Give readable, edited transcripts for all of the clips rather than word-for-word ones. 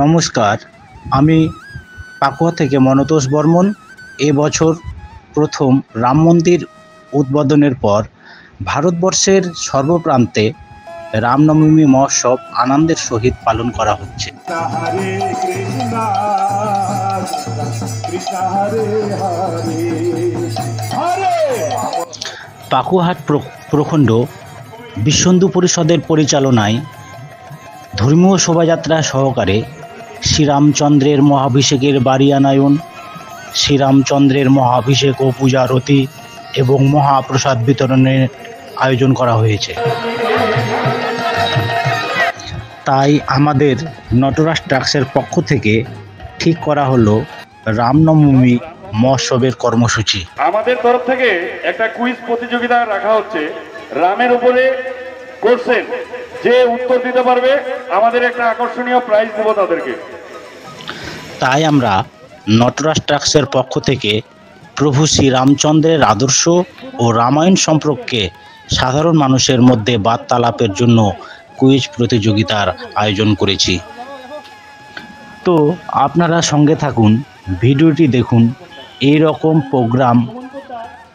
নমস্কার, আমি পাকুয়া থেকে মনতোষ বর্মন। এবছর প্রথম রাম মন্দির উদ্বোধনের পর ভারতবর্ষের সর্বপ্রান্তে রামনবমী মহোৎসব আনন্দের সহিত পালন করা হচ্ছে। পাকুয়াহাট প্রখণ্ড বিশ্বহিন্দু পরিষদের পরিচালনায় ধর্মীয় শোভাযাত্রা সহকারে শ্রীরামচন্দ্রের মহাভিষেকের বাড়িয়ানায়ন, শ্রীরামচন্দ্রের মহাভিষেক ও পূজারতি এবং মহাপ্রসাদ বিতরণের আয়োজন করা হয়েছে। তাই আমাদের নটরাজ ট্রাক্সের পক্ষ থেকে ঠিক করা হলো রামনবমী মহোৎসবের কর্মসূচি। আমাদের তরফ থেকে একটা কুইজ প্রতিযোগিতা রাখা হচ্ছে। রামের উপরে কোশ্চেন, যে উত্তর দিতে পারবে আমাদের একটা আকর্ষণীয় প্রাইজ দেব তাদেরকে। তাই আমরা নটরাজ ট্রাক্সের পক্ষ থেকে প্রভু শ্রীরামচন্দ্রের আদর্শ ও রামায়ণ সম্পর্কে সাধারণ মানুষের মধ্যে বার্তালাপের জন্য কুইজ প্রতিযোগিতার আয়োজন করেছি। তো আপনারা সঙ্গে থাকুন, ভিডিওটি দেখুন। এই রকম প্রোগ্রাম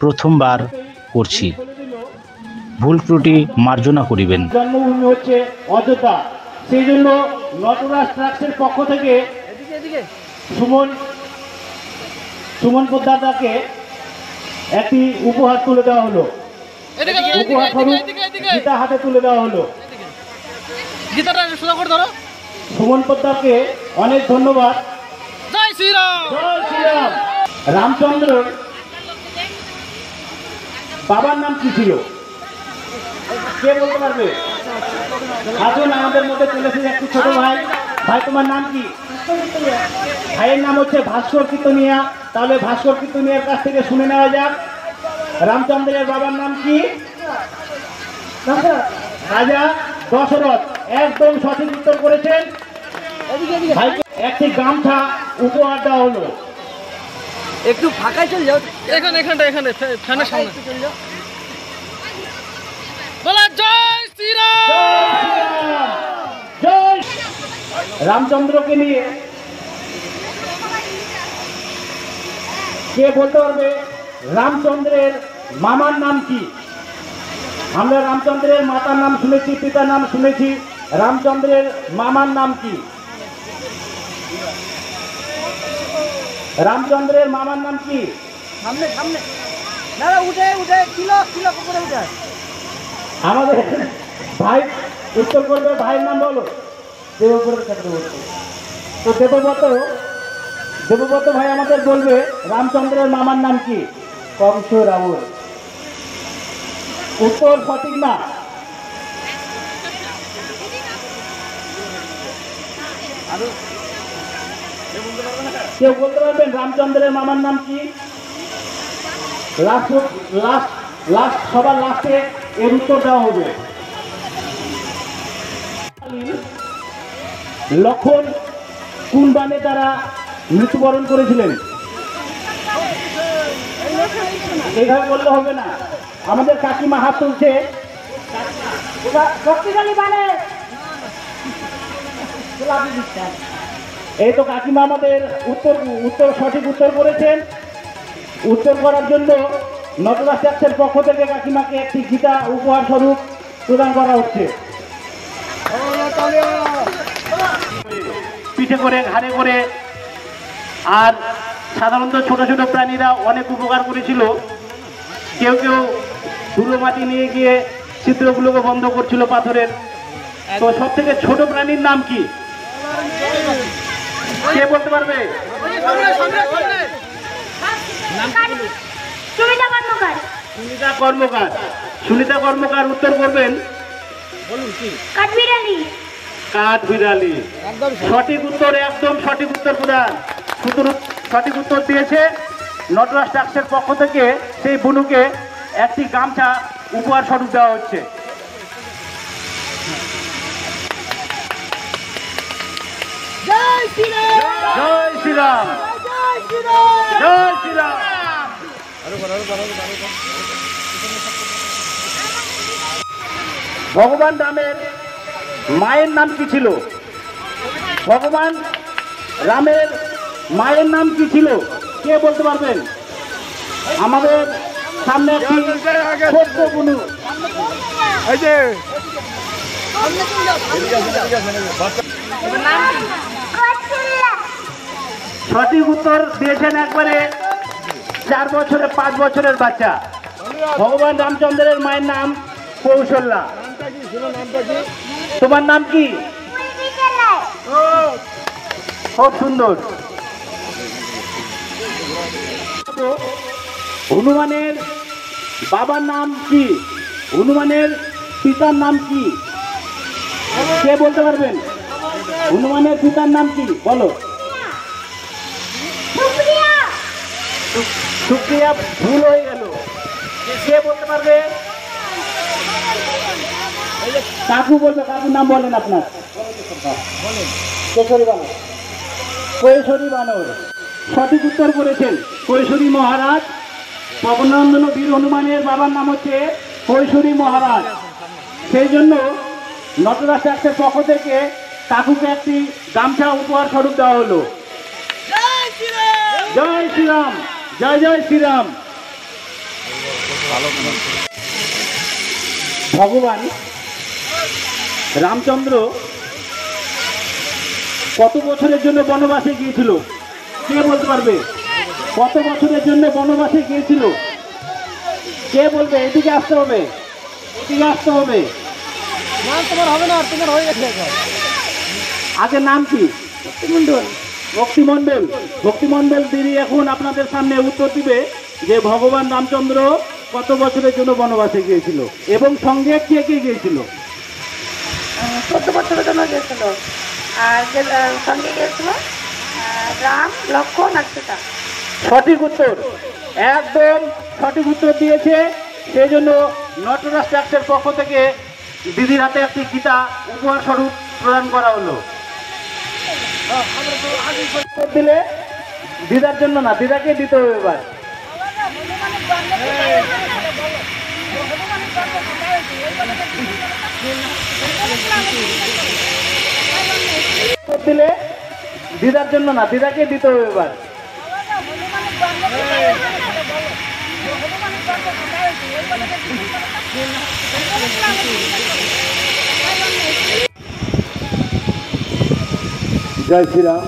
প্রথমবার করছি, ভুল ত্রুটি মার্জনা করিবেন। জন্মভূমি হচ্ছে অযোধ্যা, সেই জন্য নটরাজ ট্রাক্সের পক্ষ থেকে সুমন পোদ্দারকে একটি উপহার তুলে দেওয়া হলো। উপহার স্বরূপ গীতা হাতে তুলে দেওয়া হলো। সুমন পোদ্দারকে অনেক ধন্যবাদ। জয় শ্রীরাম। জয় শ্রীরাম। রামচন্দ্র বাবার নাম কি ছিল, কে বলতে পারবে? আসুন, আমাদের মধ্যে চলে এসেছে একটি ছোট ভাই। ভাই, তোমার নাম কি? ভাইয়ের নাম হচ্ছে ভাস্কর কীর্তনিয়া। তাহলে ভাস্কর কীর্তনিয়ার কাছ থেকে শুনে নেওয়া যাক, রামচন্দ্রের বাবার নাম কি? রাজা দশরথ। একদম সঠিক উত্তর করেছেন। ভাইকে একটি গামছা উপহার দেওয়া হলো। একটু ফাঁকায় চলে যাও, এখানে ফ্যানের সামনে চলে যাও। বলা জয় শ্রীরাম। জয় রামচন্দ্রকে নিয়ে কে বলতে পারবে রামচন্দ্রের মামার নাম কি? আমরা রামচন্দ্রের মাতার নাম শুনেছি, পিতার নাম শুনেছি, রামচন্দ্রের মামার নাম কি? রামচন্দ্রের মামার নাম কি? সামনে না, উঠে কিলো করে উঠে আমাদের ভাই উত্তর করবে। ভাইয়ের নাম বলো। দেবব্রত চক্রবর্তী। তো দেবব্রত ভাই আমাদের বলবে রামচন্দ্রের মামার নাম কি? কংস রাবণ। উত্তর সঠিক না। কেউ বলতে পারবেন রামচন্দ্রের মামার নাম কি? সবার লাস্টে এর উত্তর দেওয়া হবে। লক্ষণ কোন বানে তারা মৃত্যুবরণ করেছিলেন? এইভাবে বললে হবে না। আমাদের কাকিমা হাত তুলছে। এই তো কাকিমা আমাদের উত্তর সঠিক উত্তর করেছেন। উত্তর করার জন্য নটরাজ ট্রাক্সের পক্ষ থেকে কাকিমাকে একটি গীতা উপহার স্বরূপ প্রদান করা হচ্ছে। পিঠে করে, ঘাড়ে করে। আর সাধারণত ছোট ছোট প্রাণীরা অনেক উপকার করেছিল। কেউ ধুলো মাটি নিয়ে গিয়ে ছিদ্রগুলোকে বন্ধ করছিল পাথরের। তো সব থেকে ছোট প্রাণীর নাম কি? কে বলতে পারবে? সুনিতা কর্মকার উত্তর করবেন। কাঠবিড়ালি। সঠিক উত্তর, একদম সঠিক উত্তর প্রদান। সঠিক উত্তর দিয়েছে। নটরাজ ট্রাক্সের পক্ষ থেকে সেই বুনুকে একটি গামছা উপহার স্বরূপ দেওয়া হচ্ছে। জয় শ্রীরাম। জয় শ্রীরাম। জয় শ্রীরাম। ভগবান রামের মায়ের নাম কি ছিল? ভগবান রামের মায়ের নাম কি ছিল? কে বলতে পারবেন? আমাদের সামনে একটি ছোট্ট বুনু। সঠিক উত্তর দিয়েছেন একবারে 4 বছরের 5 বছরের বাচ্চা। ভগবান রামচন্দ্রের মায়ের নাম কৌশল্যা। তোমার নাম কি? খুব সুন্দর। হনুমানের বাবার নাম কি? হনুমানের পিতার নাম কি? কে বলতে পারবেন? হনুমানের পিতার নাম কি বলো? সুপ্রিয়া ভুল হয়ে গেল। কে বলতে পারবে? কাকু বলবে। কাকুর নাম বলেন আপনার। কেশরী বানর। কৈশোরী বানর সঠিক উত্তর করেছেন। কৈশোরী মহারাজ। পবনন্দন বীর হনুমানের বাবার নাম হচ্ছে কৈশোরী মহারাজ। সেই জন্য নটরাজ ট্রাস্টের পক্ষ থেকে কাকুকে একটি গামছা উপহার স্বরূপ দেওয়া হলো। জয় শ্রীরাম, জয় জয় শ্রীরাম। ভগবান রামচন্দ্র কত বছরের জন্য বনবাসে গিয়েছিল? কে বলতে পারবে? কত বছরের জন্য বনবাসে গিয়েছিল? কে বলবে? এদিকে আসতে হবে, এদিকে আসতে হবে। তোমার হবে না, তোমার হয়ে গেছে। আগে নাম কি? ভক্তিমণ্ডল। ভক্তিমণ্ডল দিদি এখন আপনাদের সামনে উত্তর দিবে যে ভগবান রামচন্দ্র কত বছরের জন্য বনবাসে গিয়েছিল এবং সঙ্গে কে কে গিয়েছিল? 14 বছরের জন্য গিয়েছিল। আর সঙ্গে গিয়েছিল রাম, লক্ষ্মণ আর সীতা। সঠিক উত্তর, একদম সঠিক উত্তর দিয়েছে। সেই জন্য নটরাজ ট্রাস্টের পক্ষ থেকে দিদির হাতে একটি গীতা উপহার স্বরূপ প্রদান করা হলো। দিলে দিদার জন্য না, দিদাকে দিতে হবে এবার। দিলে দিদার জন্য না, দিদাকে দিতে হবে এবার। জয় শ্রীরাম।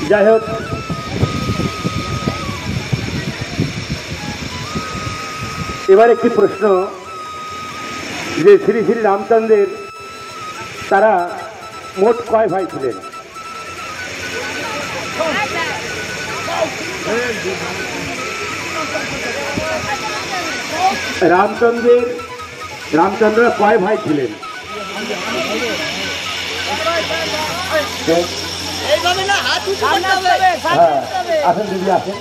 যাই হোক, এবার একটি প্রশ্ন যে শ্রী শ্রী রামচন্দ্রের তারা মোট কয় ভাই ছিলেন? রামচন্দ্র কয় ভাই ছিলেন? আসেন দিদি, আসেন।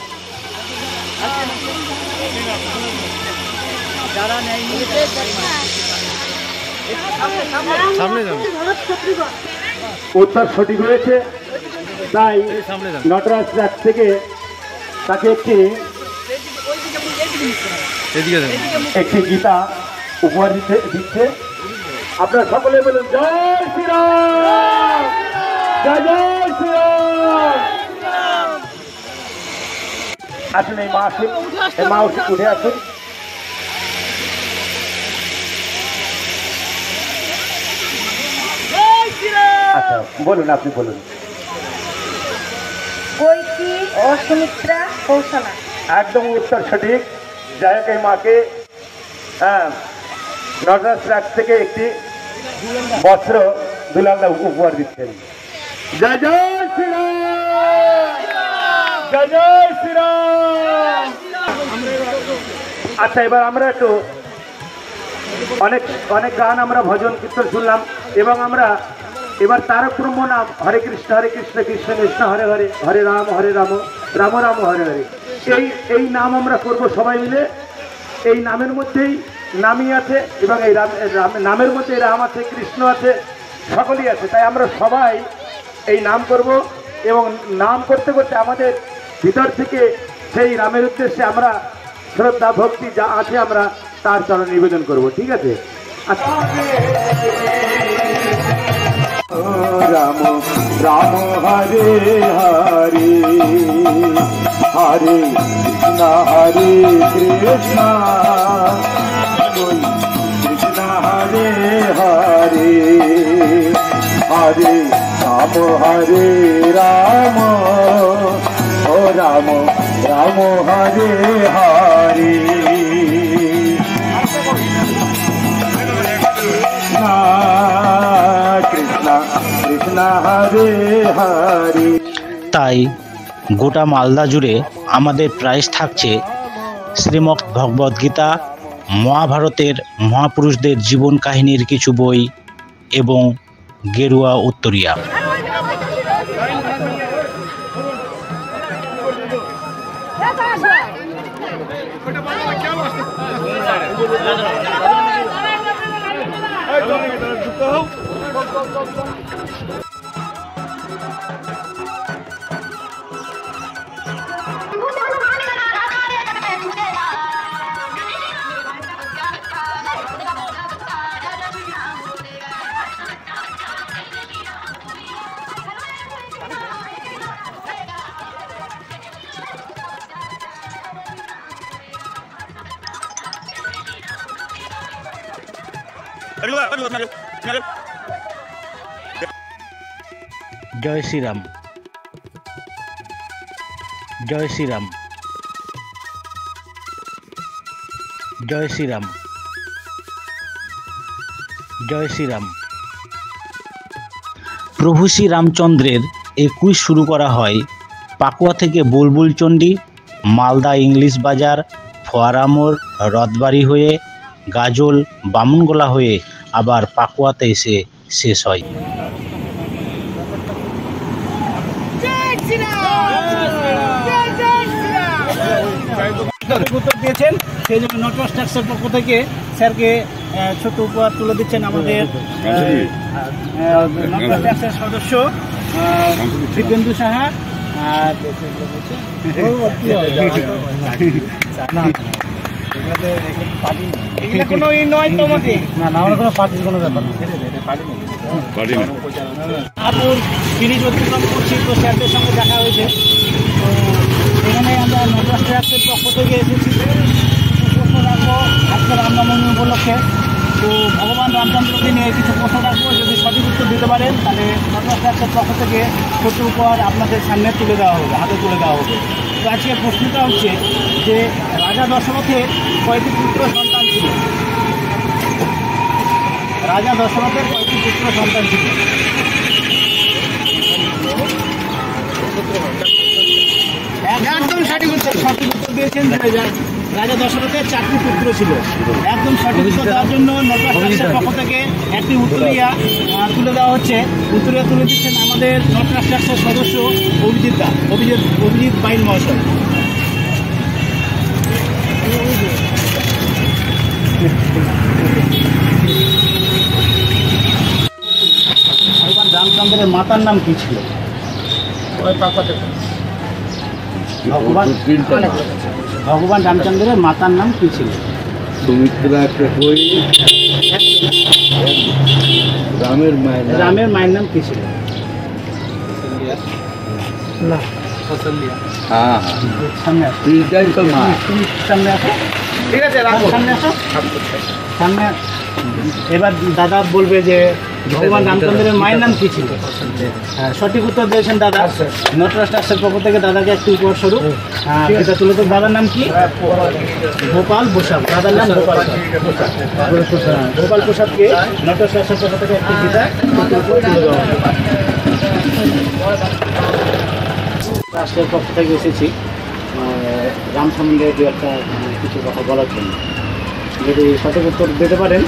উত্তর সঠিক হয়েছে, তাই নটরাজ ট্রাস্ট থেকে তাকে একটি গীতা উপহার দিচ্ছে। আপনারা সকলে বলুন জয় শ্রীরাম, জয় জয় শ্রীরাম। আসুন, এই মা আসুন, এই মা উঠে আসুন। আচ্ছা বলুন, আপনি বলুন। কৈকি, অসুমিত্রা, কৌশলা। একদম উত্তর সঠিক। যাই হোক, এই মাকে নটরাজ ট্রাস্ট থেকে একটি বস্ত্র দুলাল উপহার দিচ্ছেন। জয় জয় শ্রীরাম, জয় জয় শ্রীরাম। আচ্ছা, এবার আমরা একটু অনেক অনেক গান, আমরা ভজন কীর্তন শুনলাম এবং আমরা এবার তারক ব্রহ্ম নাম হরে কৃষ্ণ কৃষ্ণ কৃষ্ণ হরে হরে, হরে রাম রাম রাম হরে হরে, এই নাম আমরা করব সবাই মিলে। এই নামের মধ্যেই নামই আছে এবং এই নামের মধ্যে রাম আছে, কৃষ্ণ আছে, সকলেই আছে। তাই আমরা সবাই এই নাম করব এবং নাম করতে করতে আমাদের ভিতর থেকে সেই রামের উদ্দেশ্যে আমরা শ্রদ্ধা ভক্তি যা আছে আমরা তার চরণ নিবেদন করব। ঠিক আছে? আচ্ছা। রাম রাম হরে হরে হরে কৃষ্ণ কৃষ্ণ হরে হরে হরে রাম হরে রাম ও রাম রাম হরে হরে কৃষ্ণ কৃষ্ণ হরে হরে। তাই গোটা মালদা জুড়ে আমাদের প্রাইস থাকছে শ্রীমদ্ ভগবদ্গীতা, মহাভারতের মহাপুরুষদের জীবন কাহিনীর কিছু বই এবং গেরুয়া উত্তরীয়া। জয় শ্রীরাম, জয় শ্রীরাম, জয় শ্রীরাম, জয় শ্রীরাম। প্রভু শ্রী রামচন্দ্রের এই কুইজ শুরু করা হয় পাকুয়া থেকে বুলবুল চণ্ডী, মালদা ইংলিশ বাজার, ফোয়ারা মোড়, রথবাড়ি হয়ে, গাজল, বামুনগোলা হয়ে আবার পাকুয়াতে এসে শেষ হয়। উত্তর দিয়েছেন, সেই জন্য নটরাজ ট্যাক্সের পক্ষ থেকে স্যারকে ছোট উপহার তুলে দিচ্ছেন আমাদের নটরাজ ট্যাক্সের সদস্য দিব্যেন্দু সাহা। আর এগুলো কোনো ই নয় তো আমাদের, না আমার কোনো পার্টির কোনো ব্যাপার না। আপুর ব্রিজ অতিক্রম করছি, তো স্যারদের সঙ্গে দেখা হয়েছে। তো এখানে আমরা নটরাজ ট্যাক্সের পক্ষ থেকে এসেছি, প্রশ্ন রাখবো আজকে রামনবমী উপলক্ষে। তো ভগবান রামচন্দ্রকে নিয়ে কিছু প্রশ্ন রাখবো, যদি সঠিক উত্তর দিতে পারেন তাহলে নটরাজ ট্যাক্সের পক্ষ থেকে ছোট্ট উপহার আপনাদের সামনে তুলে দেওয়া হবে, হাতে তুলে দেওয়া হবে। তো আজকের প্রশ্নটা হচ্ছে যে রাজা দশরথের কয়টি পুত্র সন্তান ছিল? রাজা দশরথের কয়টি পুত্র সন্তান ছিল? একদম সঠিক উত্তর, সঠিক উত্তর দিয়েছেন। রাজা দশরথের 4টি পুত্র ছিল। একদম সঠিক উত্তর দেওয়ার জন্য নটরাজ ট্যাক্সের পক্ষ থেকে একটি উত্তরীয়া তুলে দেওয়া হচ্ছে। উত্তরীয়া তুলে দিচ্ছেন আমাদের নটরাজ ট্যাক্সের সদস্য অভিজিৎ বাইন মহাশয়। ভগবান রামচন্দ্রের মাতার নাম কি ছিল? ভগবান রামচন্দ্রের মাতার নাম কি ছিল? সুমিত্রা কই রামের মায়ের নাম কি ছিল? হ্যাঁ সামনে আসো, সামনে আসো, ঠিক আছে, সামনে আসো, সামনে। এবার দাদা বলবে যে ভগবান রামচন্দ্রের মায়ের নাম কি ছিল? হ্যাঁ, সঠিক উত্তর দিয়েছেন দাদা। নটরাজ ট্যাক্সের পক্ষ থেকে দাদাকে একটি উপহার স্বরূপ এটা তুলে তো। দাদার নাম কি? গোপাল প্রসাদ। দাদার নাম গোপাল প্রসাদকে নটরাজ ট্যাক্সের পক্ষ থেকে একটি গীতা তুলে দেওয়া হবে। রাষ্ট্রের পক্ষ থেকে এসেছি রাম সম্বন্ধে দু একটা কিছু কথা বলার জন্য। যদি সঠিক উত্তর দিতে পারেন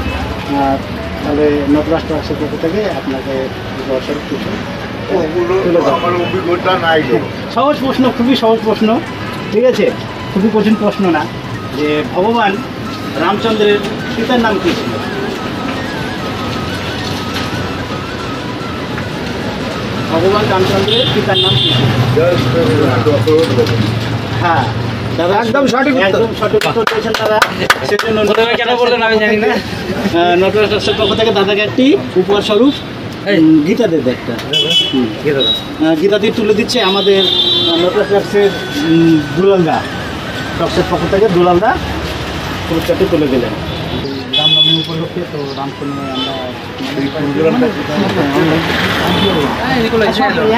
তাহলে নটরাজ ট্যাক্সের পক্ষ থেকে আপনাকে অভিজ্ঞতা নাই। সহজ প্রশ্ন, খুবই সহজ প্রশ্ন, ঠিক আছে, খুবই কঠিন প্রশ্ন না। যে ভগবান রামচন্দ্রের পিতার নাম কী ছিল? ভগবান রামচন্দ্রের পিতার নাম কী ছিল? হ্যাঁ দাদা, একদম সঠিক উত্তর দিয়েছেন দাদা। সেজন্য কেন বললেন আমি জানি না। নটরাজ ট্যাক্সের পক্ষ থেকে দাদাকে একটি উপহার স্বরূপ গীতা দে একটা গীতাদি তুলে দিচ্ছে আমাদের লোটাস ট্রাক্সের দুলালদা, ট্রাক্সের পক্ষ থেকে দুলালদা পুরস্কারটি তুলে দিলেন রামনবমী উপলক্ষে। তো রামকন্যায় আমরা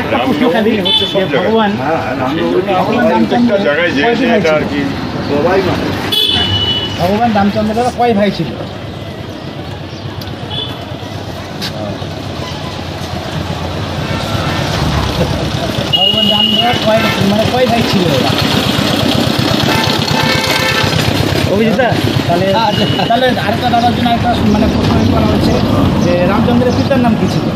একটা প্রশ্ন খালি হচ্ছে ভগবান ভগবান রামচন্দ্রের কয় ভাই ছিল? ভগবান রামচন্দ্রের কয় ভাই ছিল? অভিজিতা তাহলে আরেকটা দাদার জন্য একটা প্রশ্ন করা হচ্ছে যে রামচন্দ্রের পিতার নাম কি ছিল?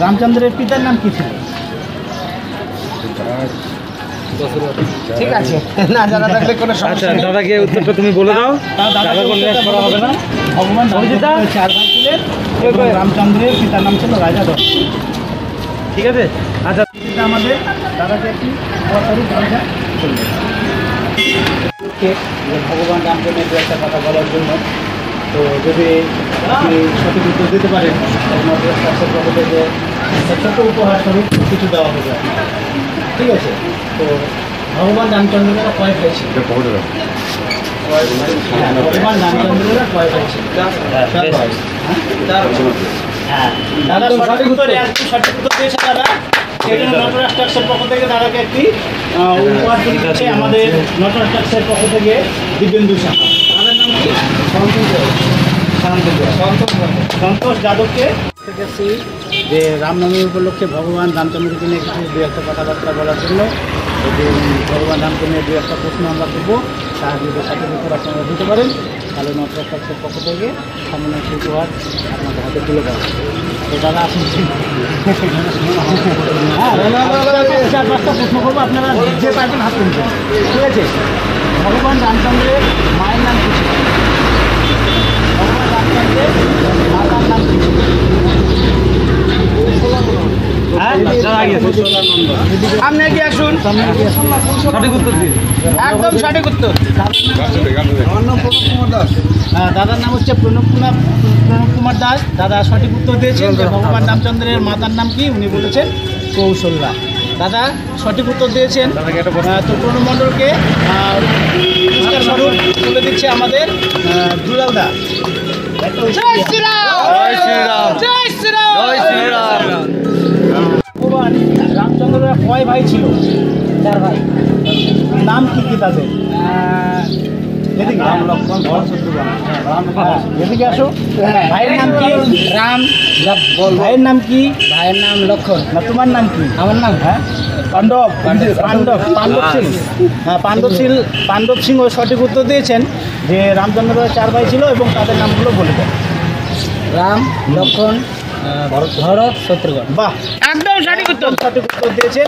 রামচন্দ্রের পিতার নাম কি ছিল? ঠিক আছে, না জানা থাকলে কোনো সমস্যা নেই। দাদাকে উত্তরটা তুমি বলে দাও। হবে না। ভগবান রামচন্দ্রের 4 ভাই ছিলেন এবং রামচন্দ্রের পিতার নাম ছিল রাজা দশ। ঠিক আছে, আচ্ছা আমাদের দাদাকে একটি ভগবান রামচন্দ্রের দু একটা কথা বলার জন্য, তো যদি আপনি সঠিক উত্তর দিতে পারেন পক্ষ থেকে ছোট উপহার স্বরূপ কিছু দেওয়া হবে। ঠিক আছে, তো ভগবান রামচন্দ্রের কয় ভাই ছিল? ভগবান রামচন্দ্রের কয় ভাই ছিল? হ্যাঁ, দাদা সঠিক উত্তর দিয়েছে দাদা। সেই জন্য নটরাজ ট্রাক্সের পক্ষ থেকে দাদাকে একটি উপহার দিচ্ছে আমাদের নটরাজ ট্রাক্সের পক্ষ থেকে দিব্যেন্দু সাহা। তাদের নাম কি? সন্তোষ যাদবকে যে রামনবমী উপলক্ষে ভগবান রামচন্দ্রকে নিয়ে কিছু দু একটা কথাবার্তা বলার জন্য ভগবান রামকে নিয়ে দু একটা প্রশ্ন আমরা করবো, তার যদি সঠিক উত্তর আপনারা দিতে পারেন তাহলে নটরাজ ট্রাক্সের পক্ষ থেকে সামান্য একটি উপহার আপনাদের হাতে তুলে দেওয়া। তো দাদা আসুন, চার পাঁচটা প্রশ্ন করবো, আপনারা যে পারবেন হাত তুলবেন। ঠিক আছে, ভগবান রামচন্দ্রের মায়ের নাম কি ছিল? ভগবান রামচন্দ্রের মাতার নাম কি ছিল? সামনে এগিয়ে আসুন, সঠিক উত্তর দিন। একদম সঠিক উত্তর। দাদার নাম হচ্ছে প্রণব কুমার দাস। দাদা সঠিক উত্তর দিয়েছেন যে ভগবান রামচন্দ্রের মাতার নাম কি, উনি বলেছেন কৌশল্যা। দাদা সঠিক উত্তর দিয়েছেন। তো প্রণব মণ্ডলকে পুরস্কার স্বরূপ তুলে দিচ্ছে আমাদের দুলালদা। জয় শ্রীরাম, জয় শ্রীরাম, জয় শ্রীরাম, জয় শ্রীরাম। ভগবান রামচন্দ্রের কয় ভাই ছিল? 4 ভাই। নাম কি কি তাদের? রাম, লক্ষ্মণ, ভরত, শত্রুঘ্ন। এদিকে আসো। ভাইয়ের নাম কি? রাম। ভাইয়ের নাম কি? ভাইয়ের নাম লক্ষ্মণ। না, তোমার নাম কি? আমার নাম পাণ্ডব। পাণ্ডব সিং। হ্যাঁ, পাণ্ডব সিং ও সঠিক উত্তর দিয়েছেন যে রামচন্দ্রের 4 ভাই ছিল এবং তাদের নামগুলো বলে দেন। রাম, লক্ষ্মণ, ভরত, শত্রুঘ্ন। বাহ, একদম সঠিক উত্তর। সঠিক উত্তর দিয়েছেন।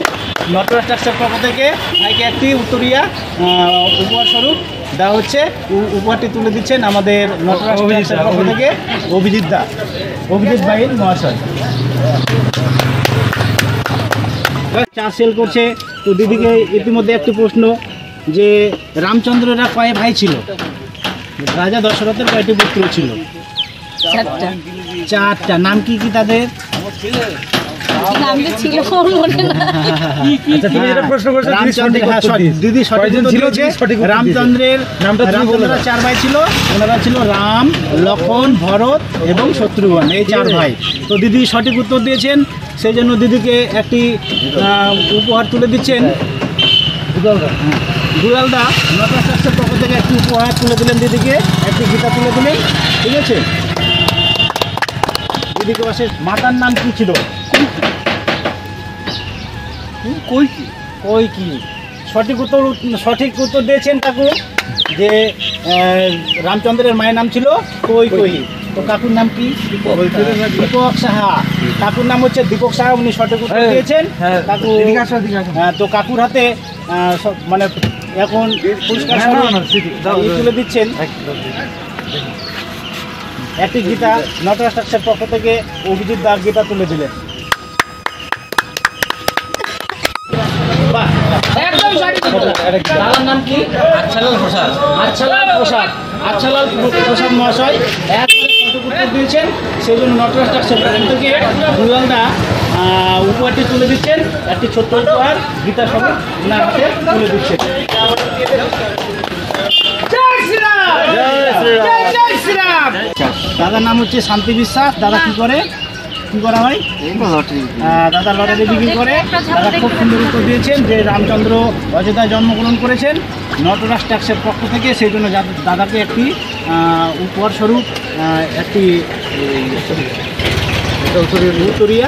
নটরাজ ট্রাক্সের পক্ষ থেকে ভাইকে একটি উত্তরীয়া উপহার স্বরূপ দেওয়া হচ্ছে। উপহারটি তুলে দিচ্ছেন আমাদের নটরাজ ট্রাক্সের পক্ষ থেকে অভিজিৎ ভাই মহাশয়। চা সেল করছে। তো দিদিকে ইতিমধ্যে একটি প্রশ্ন যে রামচন্দ্রেরা কয় ভাই ছিল? রাজা দশরথের কয়টি পুত্র ছিল? 4টা। নাম কি কি তাদের? দিদি রামচন্দ্রের 4 ভাই ছিল। ওনারা ছিল রাম, লক্ষ্মণ, ভরত এবং শত্রুঘ্ন, এই 4 ভাই। তো দিদি সঠিক উত্তর দিয়েছেন, সেই জন্য দিদিকে একটি উপহার তুলে দিচ্ছেন দুলালদা। নটরাজ ট্রাক্সের পক্ষ থেকে একটি উপহার তুলে দিলেন দিদিকে, একটি গীতা তুলে দিলেন। ঠিক আছে, দিদিকে বাসে মাতার নাম কি ছিল? কৈকি। সঠিক উত্তর দিয়েছেন কাকু যে রামচন্দ্রের মায়ের নাম ছিল কৈকেয়ী। তো কাকুর নাম কি? দীপক সাহা। কাকুর নাম হচ্ছে দীপক সাহা, উনি সঠিক উত্তর দিয়েছেন। কাকু, তো কাকুর হাতে এখন পুরস্কার তুলে দিচ্ছেন একটি গীতা। নটরাজ ট্রাক্সের পক্ষ থেকে অভিজিৎ দা গীতা তুলে দিলেন। একদম সঠিক উত্তর। তার নাম কি? আচ্ছালাল প্রসাদ। আচ্ছালাল প্রসাদ মহাশয় একবারে সঠিক উত্তর দিয়েছেন, সেই জন্য নটরাজ ট্রাস্টের পক্ষ থেকে দুলালদা উপহারটি তুলে দিচ্ছেন, একটি ছোট্ট উপহার গীতা স্বরূপ ওনার হাতে তুলে দিচ্ছেন। জয় শ্রীরাম! জয় শ্রীরাম! দাদার নাম হচ্ছে শান্তি বিশ্বাস। দাদা কি করে, কি করা হয়? দাদা লটারি বিক্রি করে। দাদা খুব সুন্দর উত্তর দিয়েছেন যে রামচন্দ্র অযোধ্যায় জন্মগ্রহণ করেছেন নটরাজ ট্যাক্সের পক্ষ থেকে, সেই জন্য দাদাকে একটি উপহার স্বরূপ একটি উত্তরিয়া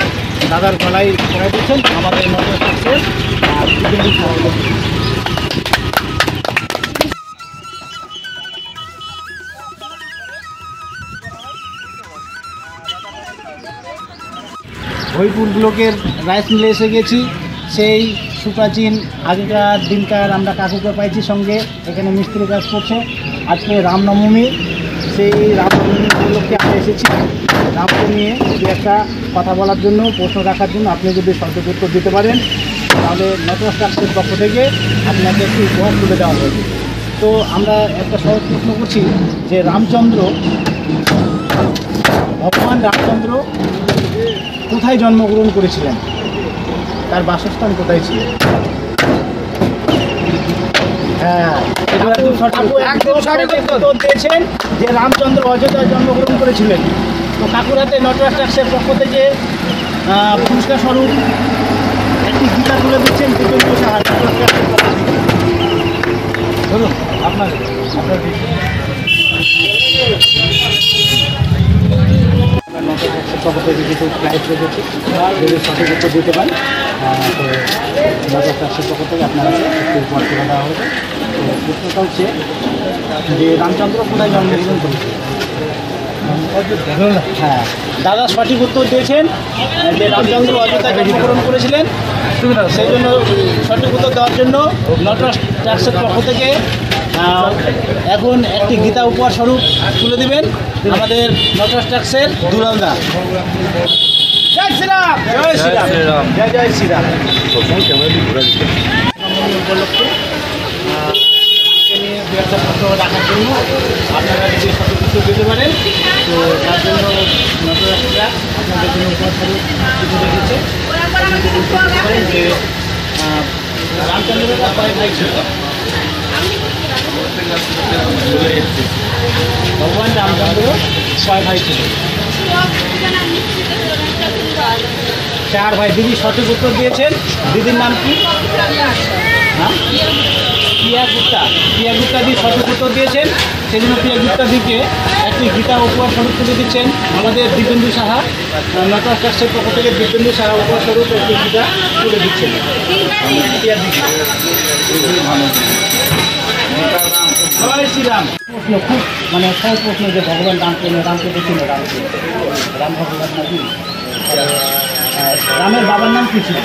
দাদার গলায় পড়াই দিচ্ছেন আমাদের নটরাজ ট্যাক্সের। হরিপুর ব্লকের রাইস মিলে এসে গেছি। সেই সুপ্রাচীন আগেকার দিনকার আমরা কাকুকে পাইছি সঙ্গে, এখানে মিস্ত্রি কাজ করছে। আজকে রামনবমী, সেই রামনবমী উপলক্ষে আমরা এসেছি রামকে নিয়ে দু একটা কথা বলার জন্য, প্রশ্ন রাখার জন্য। আপনি যদি সঠিক উত্তর দিতে পারেন তাহলে নটরাজ ট্রাস্টের পক্ষ থেকে আপনাকে একটি উপহার তুলে দেওয়া হবে। তো আমরা একটা সহজ প্রশ্ন করছি যে ভগবান রামচন্দ্র কোথায় জন্মগ্রহণ করেছিলেন, তার বাসস্থান কোথায় ছিল? হ্যাঁ, একদম সঠিক উত্তর দিয়েছেন যে রামচন্দ্র অযোধ্যায় জন্মগ্রহণ করেছিলেন। তো কাকুর হাতে নটরাজ ট্রাস্টের পক্ষ থেকে পুরস্কার স্বরূপ একটি গীতা তুলে দিচ্ছেন দীপেন্দ্র সাহা নটরাজ ট্রাস্টের পক্ষ থেকে। বলুন আপনার পক্ষ থেকে কিছু প্রাইজ রেখেছি, যদি সঠিক উত্তর দিতে পারেন তো নটরাজ ট্রাস্টের পক্ষ থেকে আপনার একটু উপহার তুলে দেওয়া হবে। তো প্রশ্নটা হচ্ছে যে রামচন্দ্র কোথায় জন্মগ্রহণ করেছিলেন? হ্যাঁ, দাদা সঠিক উত্তর দিয়েছেন যে রামচন্দ্র অযোধ্যায় জন্মগ্রহণ করেছিলেন। সেই জন্য সঠিক উত্তর দেওয়ার জন্য নটরাজ ট্রাস্টের পক্ষ থেকে এখন একটি গীতা উপহার স্বরূপ তুলে দিবেন আমাদের নটরাজ ট্রাস্টের দুলালদা। জয় শ্রীরাম! জয় শ্রীরাম! জয় জয় শ্রীরাম! উপলক্ষে নিয়ে দু একটা প্রশ্ন রাখার জন্য আপনারা যদি সঠিক উত্তর দিতে পারেন তো তার জন্য নটরাজরা আপনাদের জন্য উপহার স্বরূপ কিছু রেখেছে। যে রামচন্দ্ররা কয় ভাই ছিল? ভগবান রামচন্দ্র ছয় ভাই ছিল? 4 ভাই। দিদি সঠিক উত্তর দিয়েছেন। দিদির নাম কি? হ্যাঁ, প্রিয়া গুপ্তা। প্রিয়া গুপ্তা দি সঠিক উত্তর দিয়েছেন, সেই জন্য প্রিয়া গুপ্তা দিকে একটি গীতা উপহার স্বরূপ তুলে দিচ্ছেন আমাদের দীপেন্দু সাহা। নটরাজ ট্রাস্টের পক্ষ থেকে দীপেন্দু সাহা উপহার স্বরূপ একটি গীতা তুলে দিচ্ছেন প্রিয়া দিকে। জয় শ্রীরাম! প্রশ্ন খুব সহজ প্রশ্ন যে ভগবান রামকে দেখছিল, রাম ভগবান নাকি রামের বাবার নাম কি ছিল?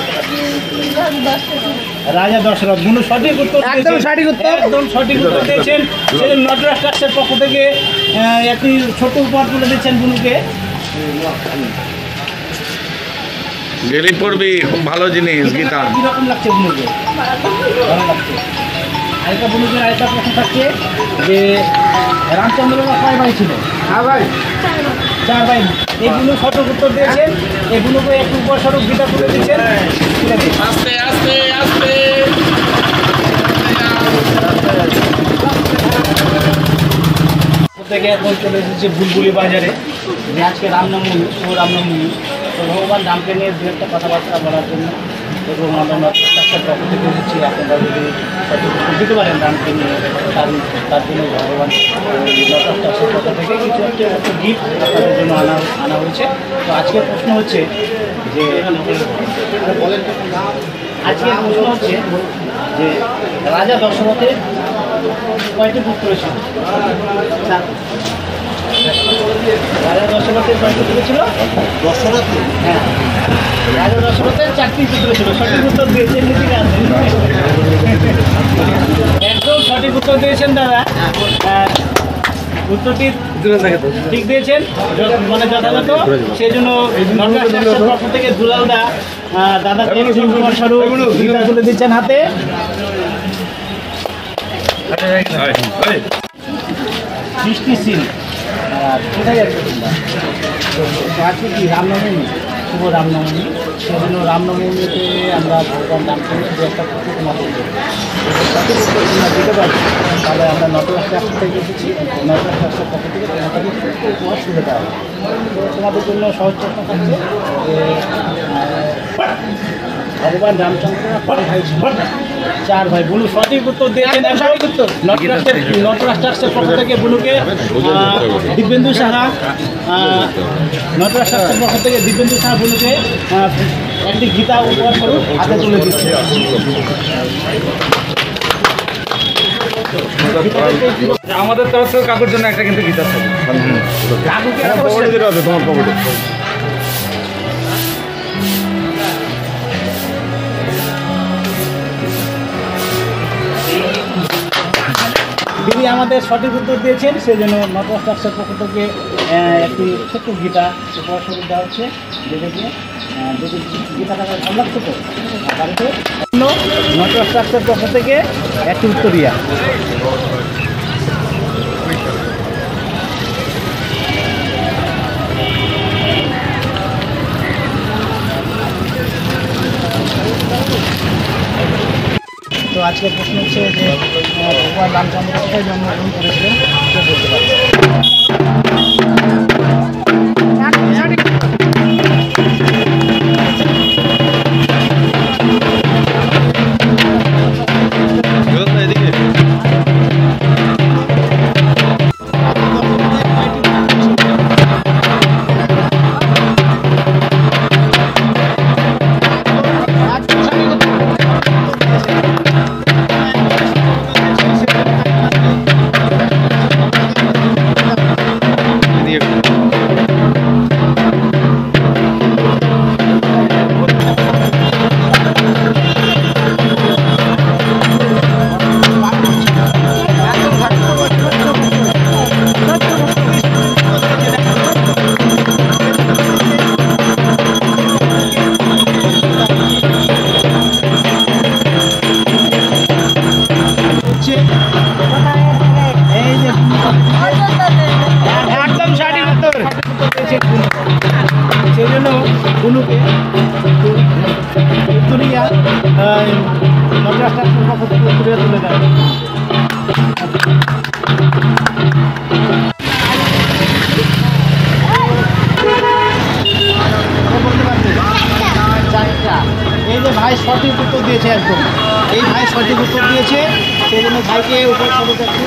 রাজা দশরথ। গুনু সঠিক উত্তর, একদম সঠিক উত্তর, একদম সঠিক উত্তর দিয়েছেন। সেই নটরাজ ট্রাস্টের পক্ষ থেকে একটি ছোট উপহার তুলে দিচ্ছেন গুনুকে। গেলি পড়বি, খুব ভালো জিনিস গীতা। কিরকম লাগছে গুনুকে? ভালো লাগছে। আরেকটা বুনুকের আরেকটা প্রশ্ন থাকছে যে রামচন্দ্ররা কয় ভাই ছিল? 4 ভাই। এগুলো সঠিক উত্তর দিয়েছেন। এগুলোকে একটু উপস্বরূপ গীতা তুলে দিচ্ছেন। আস্তে আস্তে আস্তে। থেকে এখন চলে এসেছে বুলবুলি বাজারে। আজকে রামনবমী, শুভ রামনবমী। তো ভগবান রামকে নিয়ে দু একটা কথাবার্তা বলার জন্য এবং আমরা নটরাজ ট্রাস্টের পক্ষ থেকে এসেছি। আপনারা যদি সঠিক উত্তর দিতে পারেন রামকে নিয়ে তার জন্য ভগবান নটরাজ ট্রাস্টের পক্ষ থেকে কিছু একটা গিফট আপনাদের জন্য আনা হয়েছে। তো আজকের প্রশ্ন হচ্ছে যে রাজা দশরথের কয়টি পুত্র ছিল? রাজা দশরথের কয়টি পুত্র ছিল? হ্যাঁ, রাজা দশরথের 4টি পুত্র ছিল। সঠিক উত্তর দিয়েছেন একদম সঠিক উত্তর দিয়েছেন দাদা। উত্তরটি ঠিক দিয়েছেন, যথাযথ। সেই জন্য নটরাজ ট্রাস্টের পক্ষ থেকে দুলালদা দাদাকে স্বরূপ গীতা তুলে দিচ্ছেন হাতে। সৃষ্টি সিন। কোথায় যাচ্ছে তোমরা? তো আজকে কি রামনবমী, শুভ রামনবমী। সেজন্য রামনবমীতে আমরা ভগবান রামচন্দ্রের যে একটা পুকুর মতো তোমরা দিতে পারি, তাহলে আমরা নটরাজ ট্রাস্ট থেকে এসেছি। নটরাজ ট্রাস্টের পক্ষ থেকে তোমাদেরকে একটু উপহার তুলে দেওয়া হবে। তো তোমাদের জন্য সহজ প্রশ্ন থাকছে যে ভগবান রামচন্দ্র কয় ভাই ছিলেন? 4 ভাই। বুলু সঠিক উত্তর দিয়েছেন। নটরাজ ট্রাস্টের পক্ষ থেকে বুলুকে দিব্যেন্দু সাহা, নটরাজ ট্রাস্টের পক্ষ থেকে দিব্যেন্দু সাহা বুলুকে একটি গীতা উপহার স্বরূপ হাতে তুলে দিচ্ছে। আমাদের তরফ থেকে কাকুর জন্য একটা কিন্তু গীতা থাকবে। কাকুকে তোমার পকেটে তিনি আমাদের সঠিক উত্তর দিয়েছেন, সেই জন্য নটরাজ ট্রাস্টের পক্ষ থেকে একটি ছোট্ট গীতা উপহার স্বরূপ দেওয়া হচ্ছে। যেটাকে যদি গীতাটা ভালো লাগছে তো বাড়িতে নটরাজ ট্রাস্টের পক্ষ থেকে একটি উত্তরিয়া। তো আজকের প্রশ্ন হচ্ছে যে ভগবান রামচন্দ্র কোথায় জন্মগ্রহণ করেছিলেন, কে বলতে পারবে? একদম সঠিক উত্তর। সেই জন্য বুনুকে উত্তরিয়া নটরাজ ট্রাস্টের পক্ষ থেকে উত্তরিয়া তুলে দেয়। এই যে ভাই সঠিক উত্তর দিয়েছে, একদম এই ভাই সঠিক উত্তর দিয়েছে, সেই জন্য ভাইকে উপর স্বরূপ একটু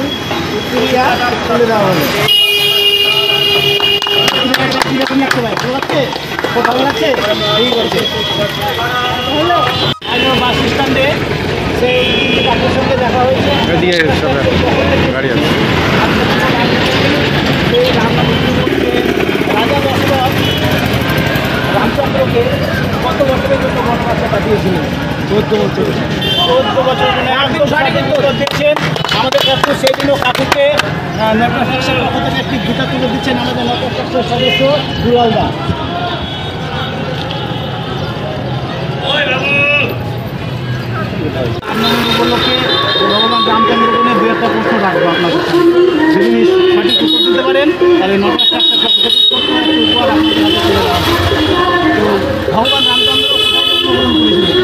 উত্তরিয়া তুলে দেওয়া হলো। কীরকম লাগছে ভাই? ভালো লাগছে? খুব ভালো লাগছে? ঠিক আছে। বাস স্ট্যান্ডে সেই কাকুর সঙ্গে দেখা হয়েছে। সেই রাজা দশরথ রামচন্দ্রকে কত বছরের জন্য বনবাসে পাঠিয়েছিলেন? 14 বছর। 14 বছরের জন্য একদম সঠিক উত্তর দিচ্ছেন আমাদের কাকু। সেই জন্য কাকুকে নটরাজ ট্রাস্টের পক্ষ থেকে একটি গীতা তুলে দিচ্ছেন আমাদের নটরাজ ট্রাস্টের সদস্য দুলালদা। আপনাদের উপলক্ষে ভগবান রামচন্দ্রকে নিয়ে 2-1টা প্রশ্ন রাখবো আপনাদের সামনে। যদি সঠিক উত্তর দিতে পারেন তাহলে নটরাজ ট্রাস্টের পক্ষ থেকে উপহার আপনাদের হাতে তুলে দেওয়া হবে। তো ভগবান রামচন্দ্র কোথায় জন্মগ্রহণ করেছিলেন?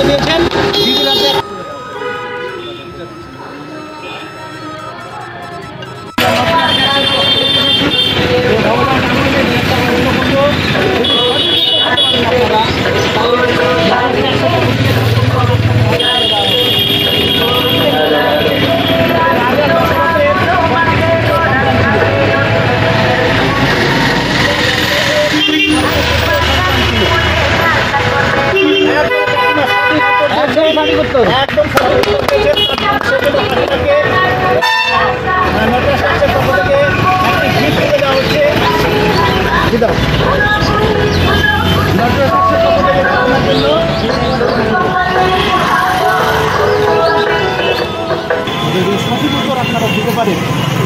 দিয়েছেন দিদিরাতে একদম সঠিক উত্তর নটরাজ ট্রাস্টের পক্ষ থেকে একটি গিফট তুলে দেওয়া হচ্ছে। নটরাজ ট্রাস্টের পক্ষ থেকে আপনার জন্য যদি সঠিক উত্তর আপনারা দিতে পারেন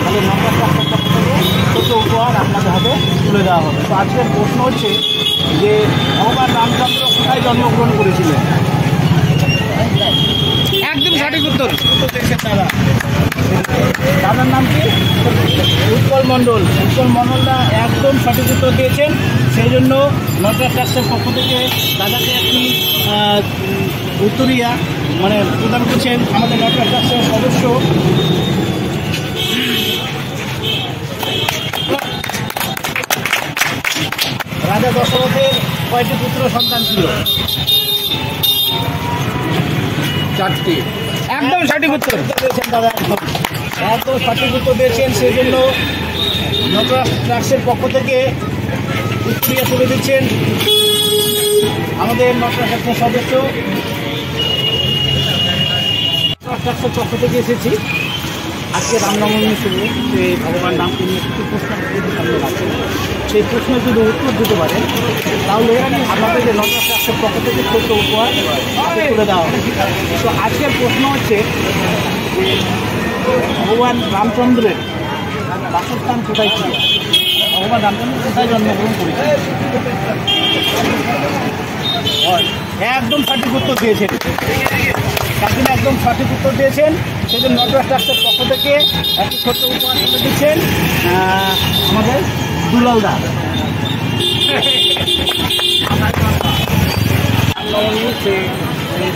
তাহলে নটরাজ ট্রাস্টের পক্ষ থেকে ছোট উপহার আপনাদের হাতে তুলে দেওয়া হবে। তো আজকের প্রশ্ন হচ্ছে যে ভগবান রামচন্দ্র কোথায় জন্মগ্রহণ করেছিলেন? একদম সঠিক উত্তর। দাদার নাম কি? উৎপল মণ্ডল। উৎপল মণ্ডলরা একদম সঠিক উত্তর দিয়েছেন, সেই জন্য নটরাজ ট্রাস্টের পক্ষ থেকে দাদাকে একটি উত্তরিয়া মানে প্রদান করছেন আমাদের নটরাজ ট্রাস্টের সদস্য রাজা দশরথের কয়টি পুত্র সন্তান ছিল? 4টি। একদম সঠিক উত্তর দিয়েছেন দাদা, একদম সঠিক উত্তর দিয়েছেন, সেই জন্য নটরাজ ট্রাস্টের পক্ষ থেকে উত্তরিয়া তুলে দিচ্ছেন আমাদের নটরাজ ট্রাস্টের সদস্য। নটরাজ ট্রাস্টের পক্ষ থেকে এসেছি আজকে রামনবমী শুরু, যে ভগবান রামকে নিয়ে কিছু প্রশ্ন সামনে রাখছেন, সেই প্রশ্নের যদি উত্তর দিতে পারেন তাহলে আমাদের যে নটরাজ ট্রাস্টের পক্ষ থেকে ছোট্ট উপহার তুলে দেওয়া হবে। তো আজকের প্রশ্ন হচ্ছে ভগবান রামচন্দ্রের বাসস্থান কোথায় ছিল? ভগবান রামচন্দ্র কোথায় জন্মগ্রহণ করেছিলেন? একদম সঠিক উত্তর দিয়েছেন, কাকিন একদম সঠিক উত্তর দিয়েছেন, সেই জন্য নটরাজ ট্রাস্টের পক্ষ থেকে একটি ছোট্ট উপহার তুলে দিচ্ছেন আমাদের দুলালদা।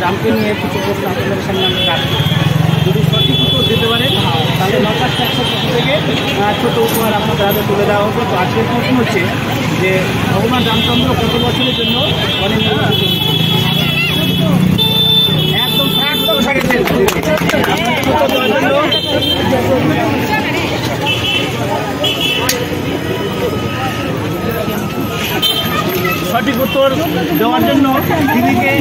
রামকে নিয়ে কিছু প্রশ্ন আপনাদের সামনে আমি রাখছি, যদি সঠিক উত্তর দিতে পারেন তাহলে নটরাজ ট্রাস্টের পক্ষ থেকে ছোটো উপহার আপনাদের হাতে তুলে দেওয়া হবে। তো আজকের প্রশ্ন হচ্ছে যে ভগবান রামচন্দ্র কত বছরের জন্য বনে নির্বাচিত হয়েছিল? একদম একদম সঠিক সঠিক উত্তর দেওয়ার জন্য দিদিকে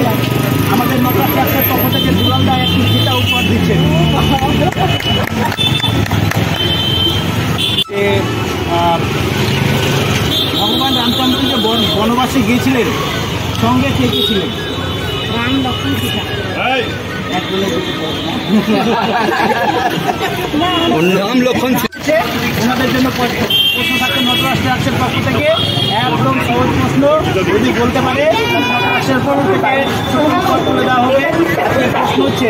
আমাদের নটরাজ ট্রাস্টের পক্ষ থেকে দুলালদা একটি ফিতা উপহার দিচ্ছেন। ভগবান রামচন্দ্র যে বনবাসে গিয়েছিলেন সঙ্গে কে কে ছিলেন? রাম লক্ষ্মণ সীতা। রাম লক্ষ্মণ ওনাদের জন্য প্রশ্ন থাকছে নটরাজ ট্রাস্টের পক্ষ থেকে, একদম সহজ প্রশ্ন, যদি বলতে পারে নটরাজের পক্ষ থেকে উত্তর তুলে দেওয়া হবে। প্রশ্ন হচ্ছে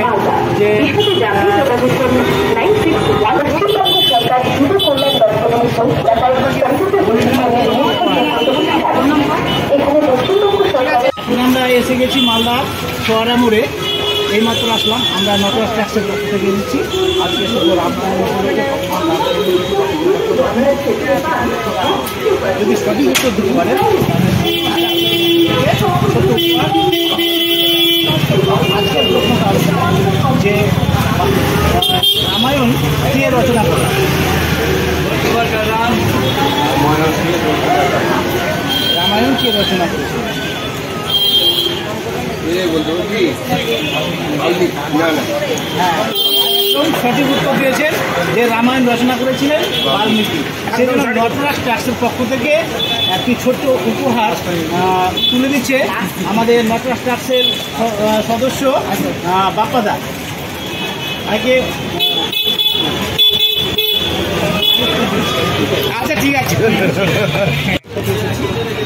যে আমরা এসে গেছি মালদা সোয়ারা মোড়ে, এইমাত্র আসলাম, আমরা নটরাজ ট্রাস্টের পক্ষ থেকে নিচ্ছি আজকে শুধু যদি সঠিক উত্তর দিতে পারেন আজকের প্রশ্নটা যে রামায়ণ কে রচনা করে? রামায়ণ কে রচনা করেছে? সঠিক উত্তর দিয়েছেন যে রামায়ণ রচনা করেছিলেন বাল্মীকি। সেই জন্য নটরাজ ট্রাস্টের পক্ষ থেকে একটি ছোট্ট উপহার তুলে দিচ্ছে আমাদের নটরাজ ট্রাস্টের সদস্য বাপ্পাদা। আগে আচ্ছা ঠিক আছে,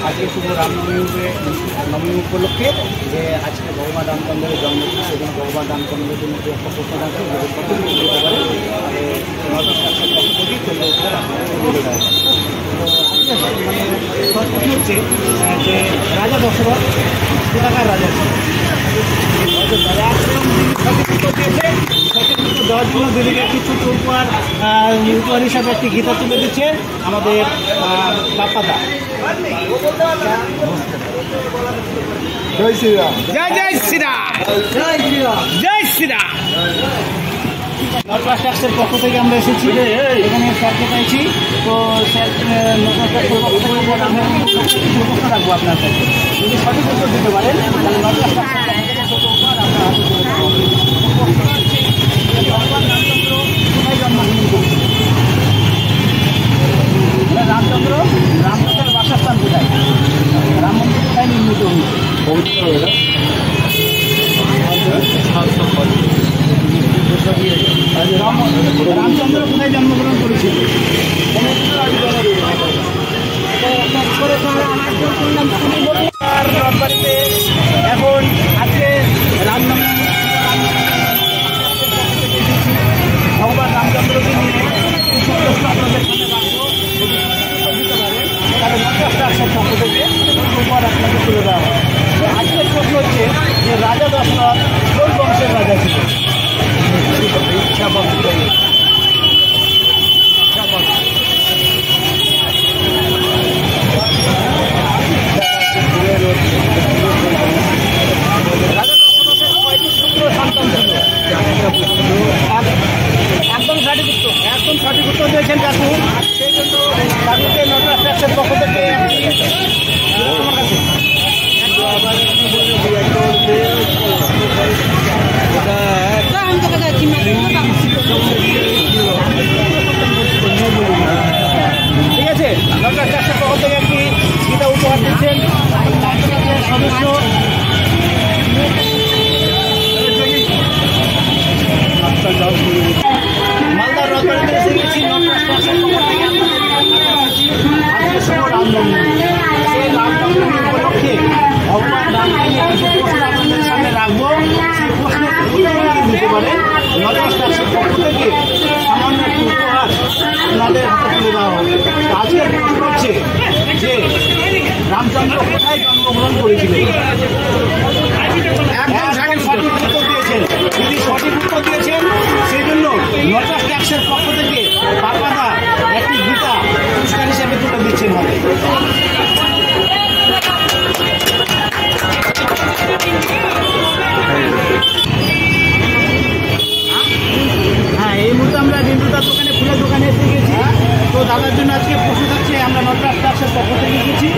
আজকে শুধু রামনবমী উপলক্ষে যে আজকে ভগবান রামচন্দ্রের জন্মদিন, সেদিন ভগবান রামচন্দ্রের জন্য যে একটা প্রশ্ন আছে যদি সঠিক দিতে পারে প্রশ্ন হচ্ছে যে রাজা দশরথ কোথাকার রাজা ছিল? সঠিক উত্তর দিয়েছে, সঠিক উত্তর দেওয়ার জন্য দিদিকে একটি ছোট উপহার হিসাবে একটি গীতা তুলে দিচ্ছে আমাদের বাপ্পাদা। জয় শ্রীরাম। জয় জয় শ্রীরাম, জয় শ্রীরাম, জয় শ্রীরাম। নটরাজ ট্রাস্টের পক্ষ থেকে আমরা এসেছি, এখানে স্যারকে পাইছি, তো স্যার নটরাজ ট্রাস্টের পক্ষ থেকে আমরা প্রশ্ন রাখবো আপনার কাছে, যদি সঠিক উত্তর দিতে পারেন তাহলে নটরাজ ট্রাস্টের ছোট উপহার আপনার হাতে তুলে দেওয়া হবে। প্রশ্ন হচ্ছে ভগবান রামচন্দ্র কোথায় জন্মগ্রহণ করেছিলেন? রামচন্দ্রের বাসস্থান কোথায়? রাম মন্দির কোথায় নির্মিত হয়েছে? রামচন্দ্র কোথায় জন্মগ্রহণ করেছিলেন? রথবাড়িতে এখন আজকে রামনবমী ভগবান রামচন্দ্রকে নিয়ে কিছু প্রশ্ন আপনাদের সামনে রাখবো। তাহলে 50 পক্ষ থেকে উপহার আপনাকে তুলে দেওয়া হয়। আজকের প্রশ্ন হচ্ছে যে রাজা দশরথ কোন বংশের রাজা ছিল? একদম সঠিক উত্তর দিয়েছেন কাকু। সেই জন্য কাকুকে নটরাজ ট্রাস্টের পক্ষ থেকে ঠিক আছে, নটরাজ ট্রাস্টের পক্ষ থেকে একটি গীতা উপহার দিচ্ছেন সদস্য। মালদার রথবাড়িতে এসে গেছি নটরাজ ট্রাস্টের পক্ষ থেকে আজকে শুভ রামনবমী। সেই রামনবমী উপলক্ষে ভগবান রামকে নিয়ে কিছু প্রশ্ন আপনাদের সামনে রাখবো। সেই প্রশ্নের উত্তর দিতে পারে নটরাজ ট্রাস্টের পক্ষ থেকে সামান্য একটি উপহার আপনাদের হাতে তুলে দেওয়া হবে। আজকের প্রশ্ন হচ্ছে যে রামচন্দ্র কোথায় জন্মগ্রহণ করেছিলেন? একদম সঠিক উত্তর দিয়েছেন। যদি সঠিক উত্তর দিয়েছেন সেই জন্য নটরাজ ট্রাস্টের পক্ষ থেকে বারবাদা একটি গীতা পুরস্কার হিসেবে তুলে দিচ্ছেন হবে। হ্যাঁ, এই মুহূর্তে আমরা রিন্টুদার দোকানে ফুলের দোকানে এসে গেছি। তো দাদার জন্য আজকে প্রশ্ন থাকছে, আমরা নটরাজ ট্রাস্টের পক্ষ থেকে গেছি।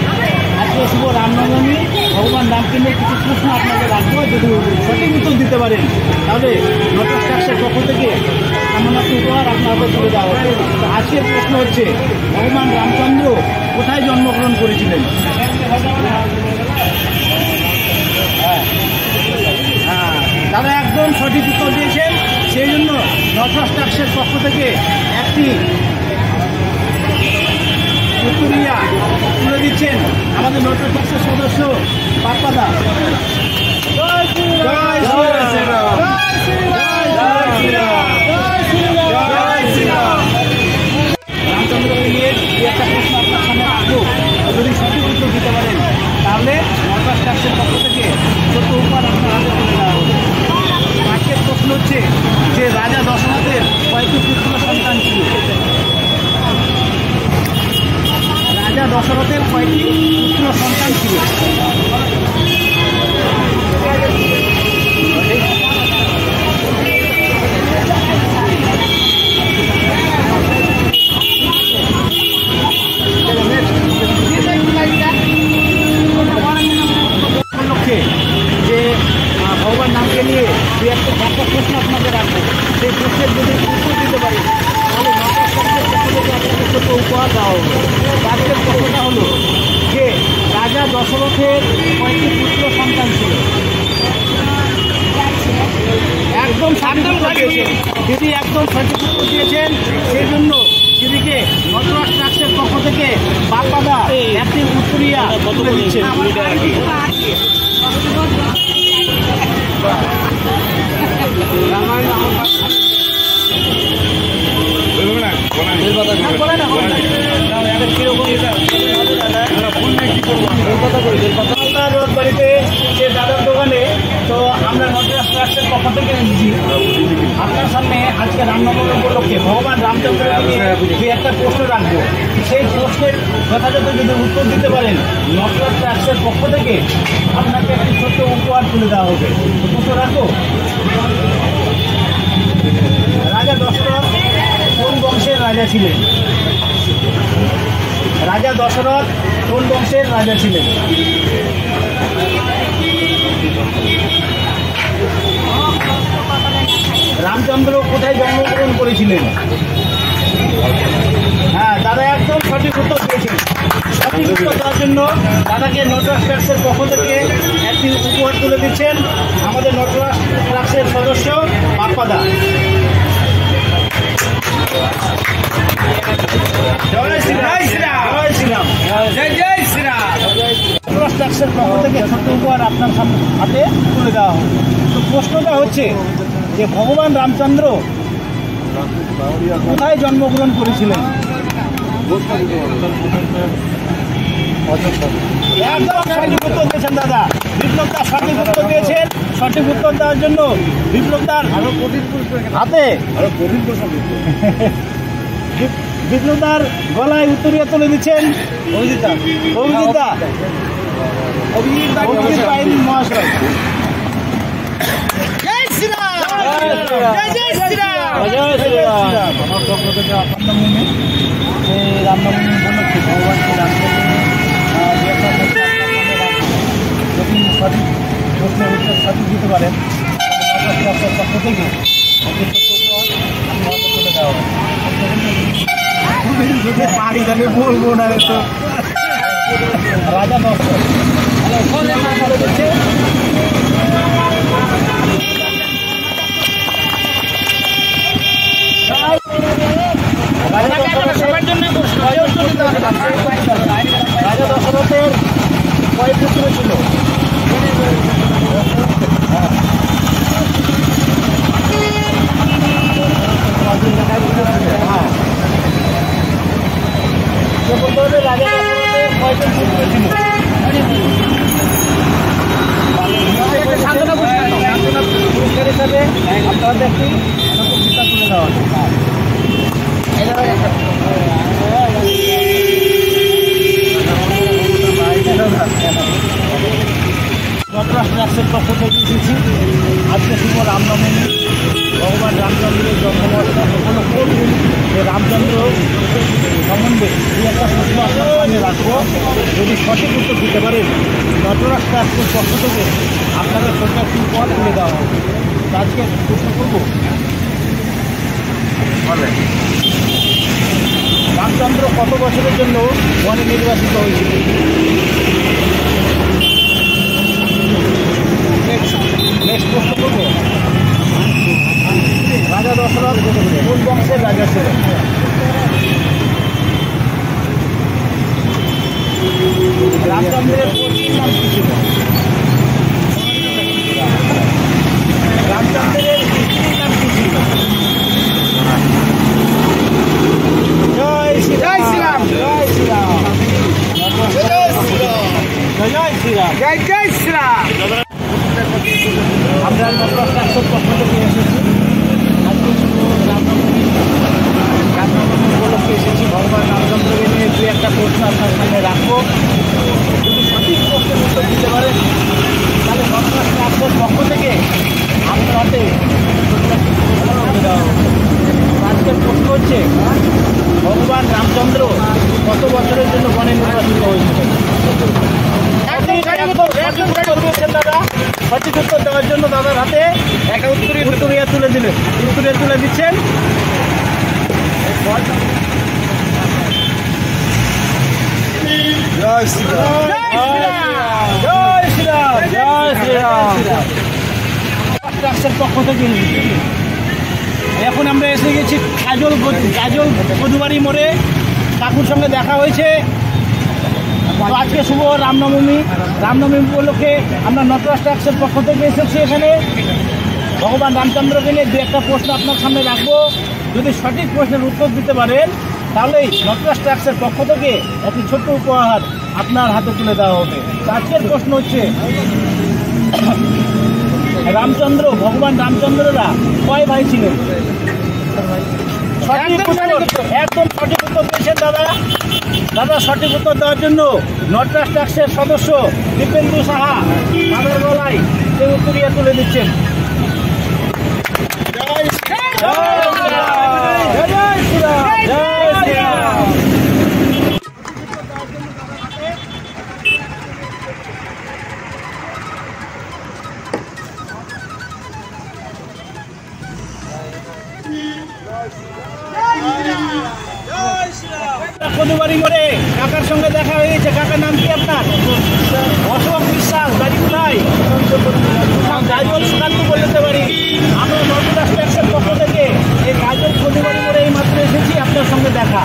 আজকে শুভ রামনবমী, ভগবান রামকে নিয়ে কিছু প্রশ্ন আপনাদের রাখবো। যদি সঠিক উত্তর দিতে পারেন তাহলে নটরাজ ট্রাস্টের পক্ষ থেকে এমন একটা উপহার আপনাদের তুলে দেওয়া হবে। তো আজকের প্রশ্ন হচ্ছে ভগবান রামচন্দ্র কোথায় জন্মগ্রহণ করেছিলেন? হ্যাঁ, দাদা একদম সঠিক উত্তর দিয়েছেন। সেই জন্য নটরাজ ট্রাস্টের পক্ষ থেকে একটি উত্তরিয়া তুলে দিচ্ছেন আমাদের নটরাজ ট্রাস্টের সদস্য বাপ্পাদা। জয় শ্রীরাম, জয় শ্রীরাম, জয় শ্রীরাম, জয় শ্রীরাম, জয় শ্রীরাম, জয় শ্রীরাম। রামচন্দ্রকে নিয়ে একটা প্রশ্ন আপনার সামনে রাখবো। যদি সঠিক উত্তর দিতে পারেন তাহলে নটরাজ ট্রাস্টের পক্ষ থেকে ছোট্ট উপহার আপনার হাতে তুলে দেওয়া হবে। আজকের প্রশ্ন হচ্ছে যে রাজা দশরথের কয়েকটি পুত্র সন্তান ছিল? রাজা দশরথের কয়েকটি পুত্র সন্তান ছিল? উপলক্ষে যে ভগবান নামকে নিয়ে দু একটা প্রশ্ন আপনাদের রাখবো। সেই প্রশ্নের যদি উত্তর দিতে পারি তাহলে নটরাজ ট্রাস্টের পক্ষ থেকে আপনাদের ছোট উপহার দেওয়া হবে। আজকের প্রশ্নটা হলো যে রাজা দশরথের কয়েকটি পুত্র সন্তান ছিল? একদম সঠিক উত্তর দিয়েছেন দিদি, একদম সঠিক উত্তর দিয়েছেন। সেই জন্য দিদিকে নটরাজ ট্রাস্টের পক্ষ থেকে বাপ্পাদা একটি উত্তরিয়া তুলে দিচ্ছেন। রথবাড়িতে যে দাদার দোকানে তো আমরা নটরাজ ট্রাস্টের পক্ষ থেকে এসেছি আপনার সামনে আজকে রামনবমী উপলক্ষে ভগবান রামচন্দ্রকে নিয়ে যে একটা প্রশ্ন রাখবো। সেই প্রশ্নের যথাযথ যদি উত্তর দিতে পারেন নটরাজ ট্রাস্টের পক্ষ থেকে আপনাকে একটি ছোট্ট উপহার তুলে দেওয়া হবে। প্রশ্ন রাখবো, রাজা দশরথ কোন বংশের রাজা ছিলেন? রাজা দশরথ কোন বংশের রাজা ছিলেন? রামচন্দ্র কোথায় জন্মগ্রহণ করেছিলেন? হ্যাঁ, দাদা একদম সঠিক উত্তর দিয়েছেন। সঠিক উত্তর দেওয়ার জন্য দাদাকে নটরাজ ট্রাস্টের পক্ষ থেকে একটি উপহার তুলে দিচ্ছেন আমাদের নটরাজ ট্রাস্টের সদস্য বাপ্পাদা। জয় শ্রীরাম, জয় শ্রীরাম, জয় শ্রীরাম, জয় জয় শ্রী ট্রাক্সের পক্ষ থেকে ছোট্ট উপহার আপনার হাতে তুলে দেওয়া হবে। তো প্রশ্নটা হচ্ছে যে ভগবান রামচন্দ্র কোথায় জন্মগ্রহণ করেছিলেন? একদম সঠিক উত্তর দিয়েছেন দাদা। বিপ্লবদা সঠিক উত্তর দিয়েছেন। সঠিক উত্তর দেওয়ার জন্য বিপ্লবদার হাতে বিপ্লবদার গলায় উত্তরীয় তুলে দিচ্ছেন অভিজিৎ পাইন মহাশয়। জয় শ্রীরাম। জয় শ্রীরাম। জয় শ্রীরাম। আমার পক্ষ থেকে রামনবমী উপলক্ষে ভগবানকে যদি সঠিক প্রশ্নের উত্তর সঠিক দিতে পারেন তাহলে পক্ষ থেকে পারি তাহলে বলবো না তো রাজা দর্শক রাজা দশরথের কয় পুত্র ছিল? রাজা দশরথের কয়জন পুত্র ছিল? পুরস্কার হিসাবে আপনাদের একটি গীতা তুলে দেওয়া হবে। ট্রাক্সের পক্ষ থেকে এসেছি। আজকে শুভ রামনবমী, ভগবান রামচন্দ্রের জন্মবর্ষ উপলক্ষে যে রামচন্দ্র সম্বন্ধে এই একটা প্রশ্ন আপনার সামনে রাখবো। যদি সঠিক উত্তর দিতে পারেন নটরাজ ট্রাক্সের পক্ষ থেকে আপনাদের ছোট একটি পদ তুলে দেওয়া হবে। আজকে প্রশ্ন করবো, রামচন্দ্র কত বছরের জন্য বনে নির্বাচিত হয়েছিল? নেক্সট প্রশ্ন করবো, রাজা দশরথ কোন বংশের রাজা ছিলেন? রামচন্দ্রের পত্নীর নাম কি ছিল? রামচন্দ্রের স্ত্রীর নাম কি ছিল? জয় শ্রীরাম। জয় শ্রীরাম। জয় শ্রীরাম। জয় শ্রীরাম। জয় জয় শ্রীরাম। আমরা নটরাজ ট্রাক্সের পক্ষ থেকে এসেছি। আজকে শুধু রামনবমী উপলক্ষে এসেছি। ভগবান রামচন্দ্রকে নিয়ে দু একটা প্রশ্ন আপনার সামনে রাখবো। যদি সঠিক প্রশ্নের উত্তর দিতে পারেন তাহলে নটরাজ ট্রাক্সের পক্ষ থেকে আপনার হাতে আজকের প্রশ্ন হচ্ছে, ভগবান রামচন্দ্র কত বছরের জন্য বনে নির্বাচিত হয়েছিলেন? দাদা সঠিক উত্তর দেওয়ার জন্য দাদার হাতে একটা উত্তরীয় তুলে দিলেন। উত্তরীয় তুলে দিচ্ছেন। জয় শ্রীরাম। জয় শ্রীরাম। জয় শ্রীরাম। ট্রাক্সের পক্ষ থেকে এখন আমরা এসে গেছি কাজল মধুবাড়ি মোড়ে। কাকুর সঙ্গে দেখা হয়েছে। তো আজকে শুভ রামনবমী উপলক্ষে আমরা নটরাজ ট্রাক্সের পক্ষ থেকে এসেছি এখানে। ভগবান রামচন্দ্রকে নিয়ে দু একটা প্রশ্ন আপনার সামনে রাখবো। যদি সঠিক প্রশ্নের উত্তর দিতে পারেন তাহলেই নটরাজ ট্রাক্সের পক্ষ থেকে একটি ছোট্ট উপহার আপনার হাতে তুলে দেওয়া হবে। আজকের প্রশ্ন হচ্ছে, ভগবান রামচন্দ্ররা কয় ভাই ছিলেন? একদম সঠিক উত্তর দিয়েছেন দাদা। সঠিক উত্তর দেওয়ার জন্য নটরাজ ট্রাক্সের সদস্য দীপেন্দু সাহা তাদের গলায় যে উত্তরীয় তুলে দিচ্ছেন। জয় শ্রীরাম। জয় শ্রীরাম। জয় শ্রীরাম। মধুবাড়ি মোড়ে কাকার সঙ্গে দেখা হয়ে গেছে। কাকার নাম কি আপনার? অশোক বিশ্বাস। বাড়ি কোথায়? কাজল সুকান্ত বলতে পারি। আমরা নটরাজ ট্রাক্সের পক্ষ থেকে এই কাজল মধুবাড়ি মোড়ে এই মাত্র এসেছি আপনার সঙ্গে দেখা।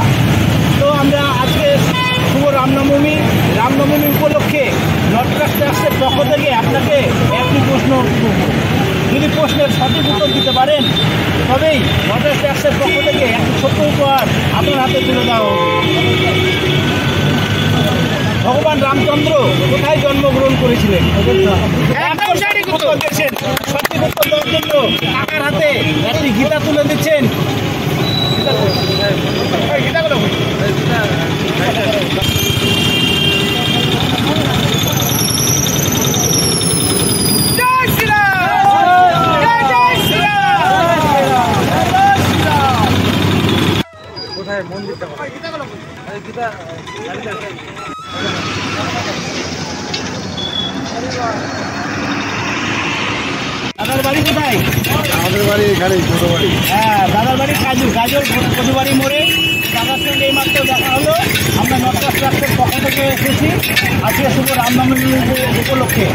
তো আমরা আজকে শুভ রামনবমী উপলক্ষে নটরাজ পারেন, তবেই নটরাজ ট্র্যাক্সের পক্ষ থেকে একটি ছোট্ট উপহার আপনার হাতে তুলে দেওয়া হবে। ভগবান রামচন্দ্র কোথায় জন্মগ্রহণ করেছিলেন? সঠিক উত্তর দেওয়ার জন্য কাকার হাতে একটি গীতা তুলে দিচ্ছেন। দাদার বাড়ি কোথায়? আমাদের বাড়ি এখানে ছোট বাড়ি। হ্যাঁ, দাদার বাড়ি গাজল কচুবাড়ি মোড়ে। দাদার সঙ্গে এইমাত্র দেখা হলো। আমরা নটরাজ ট্রাস্টের পক্ষ থেকে এসেছি আজকে শুভ রামনবমী উপলক্ষে।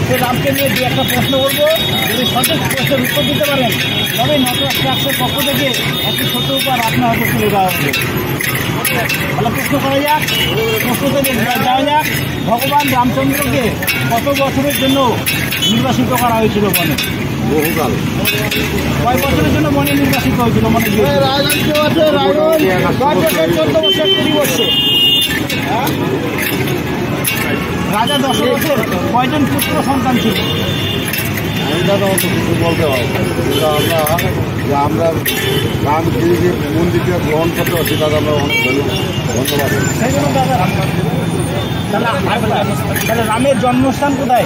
সে রামকে নিয়ে দু একটা প্রশ্ন করবো, যদি সঠিক প্রশ্নের উত্তর দিতে পারেন তবে নটরাজ ট্রাস্টের পক্ষ থেকে একটি ছোট উপহার আপনার হাতে তুলে দেওয়া হবে। তাহলে প্রশ্ন করা যাক, প্রশ্নতে যাওয়া যাক। ভগবান রামচন্দ্রকে কত বছরের জন্য নির্বাসিত করা হয়েছিল বনে? বহুকাল। কয় বছরের জন্য বনে নির্বাসিত হয়েছিল মনে? 14 বছর 20 বছর। রাজা দশরথের কয়জন পুত্র সন্তান ছিল? এটা তো অত কিছু বলতে হয়, কিন্তু আমরা রামগিরিকে মন্দিরকে গ্রহণ করতে পারছি, তাদের আমরা অনেক ধন্যবাদ। সেই জন্য দাদা তাহলে রামের জন্মস্থান কোথায়?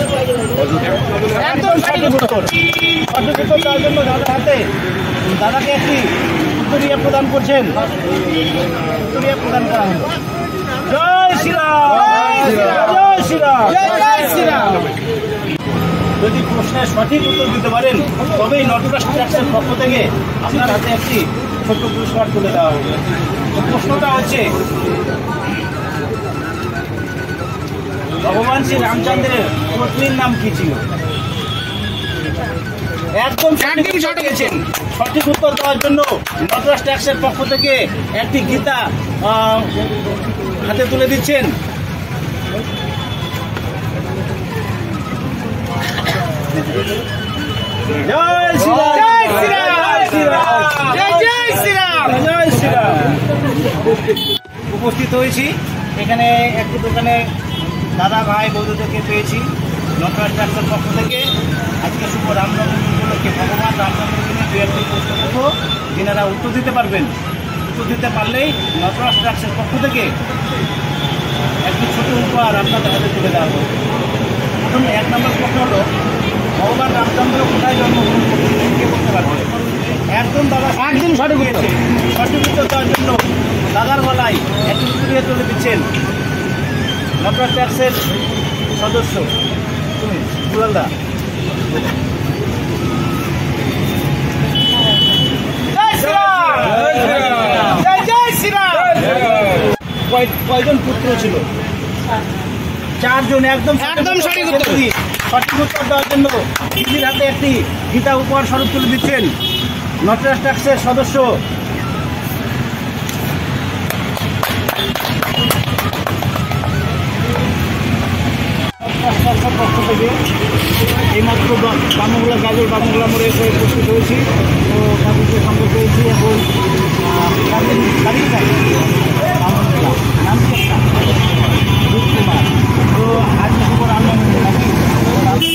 একদম সঠিক উত্তর। সঠিক উত্তর দেওয়ার জন্য দাদার হাতে দাদাকে একটি উত্তরীয় প্রদান করছেন। উত্তরীয় প্রদান করা হলো। জয় শ্রীরাম, জয় শ্রীরাম, জয় শ্রীরাম। যদি প্রশ্নের সঠিক উত্তর দিতে পারেন তবেই নটরাজ ট্র্যাক্সের পক্ষ থেকে আপনার হাতে একটি ছোট্ট পুরস্কার তুলে দেওয়া হবে। প্রশ্নটা হচ্ছে, ভগবান শ্রী রামচন্দ্রের পত্নীর নাম কি ছিল? একদম সঠিক গেছেন। সঠিক উত্তর দেওয়ার জন্য নটরাজ ট্র্যাক্সের পক্ষ থেকে একটি গীতা হাতে তুলে দিচ্ছেন। জয় শ্রীরাম, জয় শ্রীরাম, জয় শ্রীরাম, জয় শ্রীরাম। উপস্থিত হয়েছি এখানে একটি দোকানে দাদা ভাই বৌদ্ধদেরকে পেয়েছি নটরাজ ট্র্যাক্সের পক্ষ থেকে। আজকে শুভ রামনবমী উপলক্ষে ভগবান রামচন্দ্রকে নিয়ে দু একটি প্রশ্ন করবো, যিনারা উত্তর দিতে পারবেন। উত্তর দিতে পারলেই নটরাজ ট্র্যাক্সের পক্ষ থেকে একটি ছোট উপহার আপনাদের হাতে তুলে দেওয়া হবে। প্রথম 1 নম্বর প্রশ্ন হলো, ভগবান রামচন্দ্র কোথায় জন্মগ্রহণ করেছিলেন? কে বলতে পারবে? একদম দাদা একদম সঠিক উত্তর। সঠিক উত্তর দেওয়ার জন্য দাদার গলায় একটি উত্তরীয় তুলে দিচ্ছেন নটরাজ ট্র্যাক্সের সদস্য তুমি দুলালদা। কয়জন পুত্র ছিল? 4 জন। একদম সঠিক উত্তর। সঠিক উত্তর দেওয়ার জন্য দিদির হাতে একটি গীতা উপহার স্বরূপ তুলে দিচ্ছেন নটরাজ ট্র্যাক্সের সদস্য পক্ষ থেকে। এইমাত্র বামুংলা গাজল বামুংলা মোড়ে এসে উপস্থিত হয়েছি। তো তাদেরকে সঙ্গে পেয়েছি এবং বাড়ি বামুংলা নাম কি কুমার। তো আজ শুভ রামনবমী নাকি যদি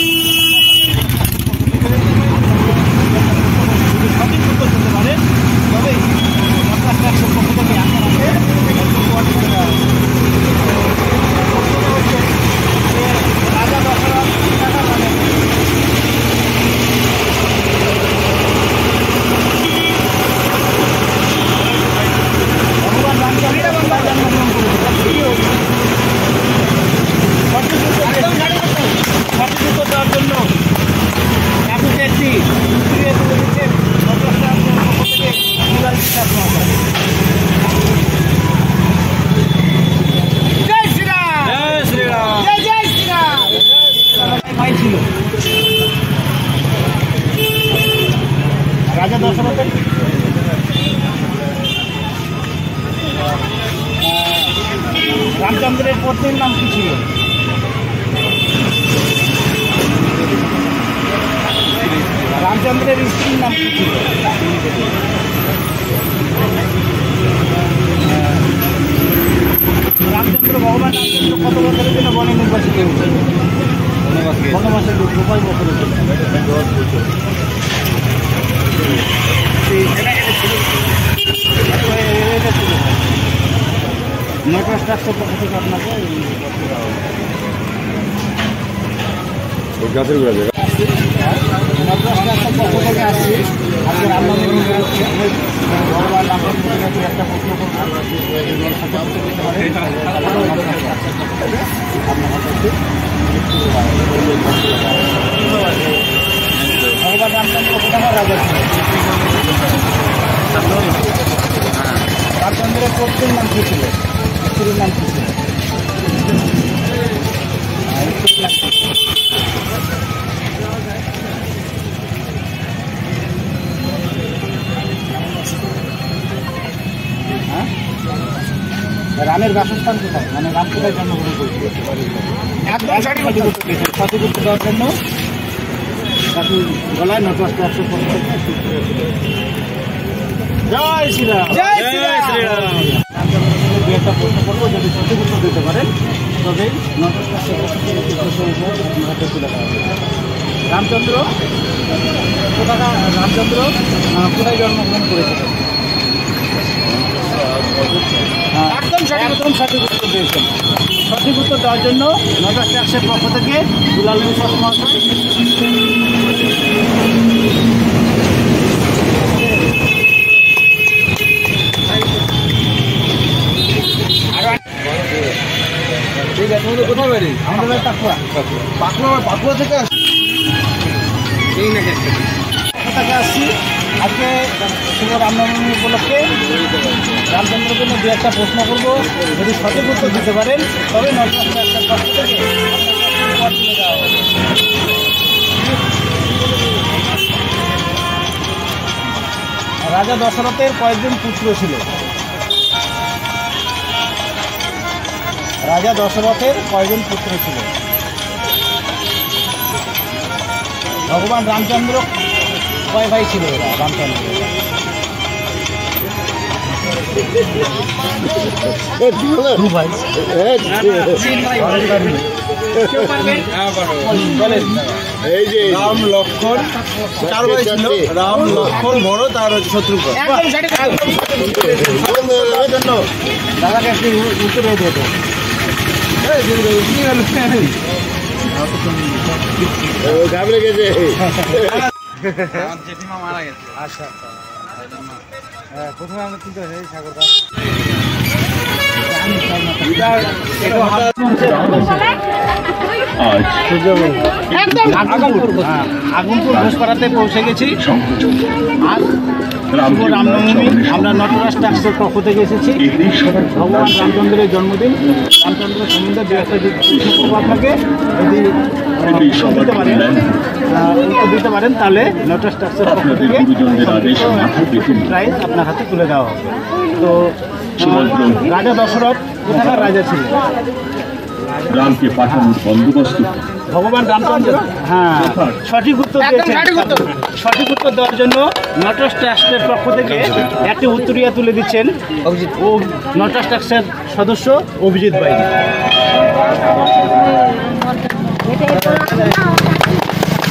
সঠিক উত্তর দিতে পারেন তবেই নটরাজ ট্র্যাক্সের পক্ষ থেকে আপনার হাতে রাজা দশরথ টাকা পাবেন। ভগবান রামচন্দ্র জন্মগ্রহণ করেছিলেন। সঠিক উত্তর দেওয়ার জন্য এখন একটি তুলে দিচ্ছেন নটরাজ ট্র্যাক্সের পক্ষ থেকে দুলাল বিশ্বাস মহাশয়। জয় শ্রীরাম, জয় শ্রীরাম, জয় জয় শ্রীরাম। ভাই ছিল রাজা দশরথের রামচন্দ্রের পত্নীর নাম কি ছিল? রামচন্দ্রের স্ত্রীর নাম কি ছিল? রামচন্দ্র ভগবান রামচন্দ্র কত বছরের জন্য বনে নির্বাচিত হয়েছিল? বনবাসের কয় বছরের জন্য? 10 বছর। নটরাজ ট্রাস্টের পক্ষ থেকে আপনাকে নটরাজ ট্রাস্টের পক্ষ থেকে আসছি। আজকে রামনবমী ভগবান রামচন্দ্রকে একটা প্রশ্ন ভগবান রামচন্দ্র কোথাকার রাজা ছিল? রামচন্দ্রের পত্নীর নাম কি ছিল? স্ত্রীর নাম কি ছিল? রামের বাসস্থান কোথায়? মানে রাম কোথায় জন্মগ্রহণ করেছিল? একদম সঠিক উত্তর দেওয়ার জন্য তাকে গলায় নটরাজ ট্রাস্টের পক্ষ থেকে জয় শ্রীরাম। জয় শ্রীরাম। দু একটা প্রশ্ন করবো, যদি সঠিক উত্তর দিতে পারেন তবে নটরাজ ট্রাস্টের পক্ষ থেকে একটি প্রশ্ন হাতে তুলে দেওয়া হবে। রামচন্দ্র কোথায় জন্মগ্রহণ করেছিলেন? একদম সঠিক উত্তর দিয়েছেন। সঠিক উত্তর দেওয়ার জন্য নটরাজ ট্রাস্টের পক্ষ থেকে দুলাল বিশ্বাস মহাশয় ঠিক আছে। আমাদের কোথায় বাড়ি? আমাদের বাড়ি পাকুয়া থেকে আসছি। আসছি আজকে শুভ রামনবমী উপলক্ষে রামচন্দ্রের জন্য দু একটা প্রশ্ন করবো, যদি সঠিক উত্তর দিতে পারেন তবে নটরাজ ট্রাস্টের পক্ষ থেকে দেওয়া হবে। রাজা দশরথের কয়েকজন পুত্র ছিল? রাজা দশরথের কয়জন পুত্র ছিল? ভগবান রামচন্দ্র কয় ভাই ছিল? এরা রামচন্দ্র ভাই। এই যে রাম লক্ষ্মণ 4 ভাই ছিল। রাম লক্ষ্মণ বড়, তার শত্রুঘ্ন। দাদাকে একটি উত্তর হয়ে যেত। ঘাবড়ে গেছে। জেঠিমা মারা গেছে। আচ্ছা আচ্ছা। প্রথমে আমরা চিন্তা হয়েছি ঠাকুরদা আগমপুর ঘোষপাড়াতে পৌঁছে গেছি। আজ শুভ রামনবমী। আমরা নটরাজ ট্রাস্টের পক্ষ থেকে এসেছি। ভগবান রামচন্দ্রের জন্মদিন। রামচন্দ্র সম্বন্ধে দু একটা আপনাকে যদি দিতে পারেন তাহলে নটরাজ ট্রাস্টের পক্ষ থেকে প্রাইজ আপনার হাতে তুলে দেওয়া হবে। তো রাজা দশরথ কোথাকার রাজা ছিলেন? রামকে পাঠানোর বন্দোবস্ত ভগবান রামচন্দ্র। হ্যাঁ, সঠিক উত্তর দিয়েছেন। সঠিক উত্তর দেওয়ার জন্য নটরাজ ট্রাস্টের পক্ষ থেকে একটি উত্তরীয়া তুলে দিচ্ছেন ও নটরাজ ট্রাস্টের সদস্য অভিজিৎ ভাই।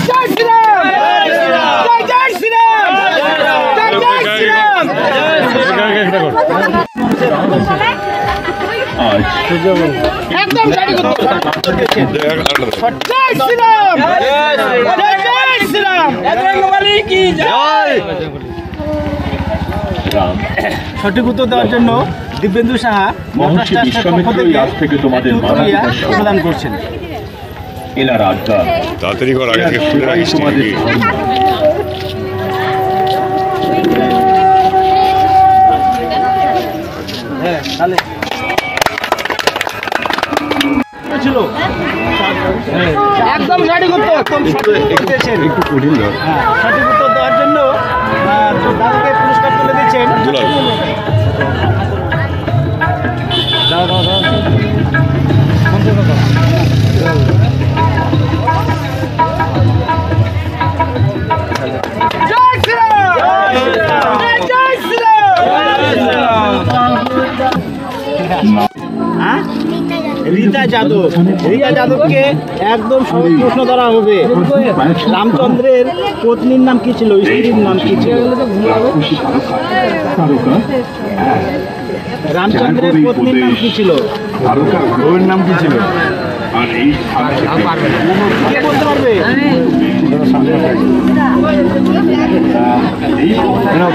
জয় শ্রীরাম। জয় শ্রীরাম। জয় শ্রীরাম। একদম সঠিক উত্তর। জয় শ্রীরাম। জয় শ্রীরাম। সঠিক উত্তর দেওয়ার জন্য দিব্যেন্দু সাহা নটরাজ ট্রাস্টের পক্ষ থেকে তোমাদের প্রদান করছেন। এনার আজ্ঞা তাড়াতাড়ি কর, আগে থেকে শুনে রাখিস। তোমাদের হ্যাঁ, তাহলে ছিল একদম সঠিক উত্তর। একটু কঠিন। হ্যাঁ, সঠিক উত্তর দেওয়ার জন্য দাদাকে পুরস্কার তুলে দিচ্ছেন। রীতা যাদব। রীতা যাদবকে একদম সহজ প্রশ্ন ধরা হবে। রামচন্দ্রের পত্নীর নাম কি ছিল, স্ত্রীর নাম কি ছিল? রামচন্দ্রের পত্নীর নাম কি ছিল? ওর নাম কি ছিল? কে বলতে পারবে?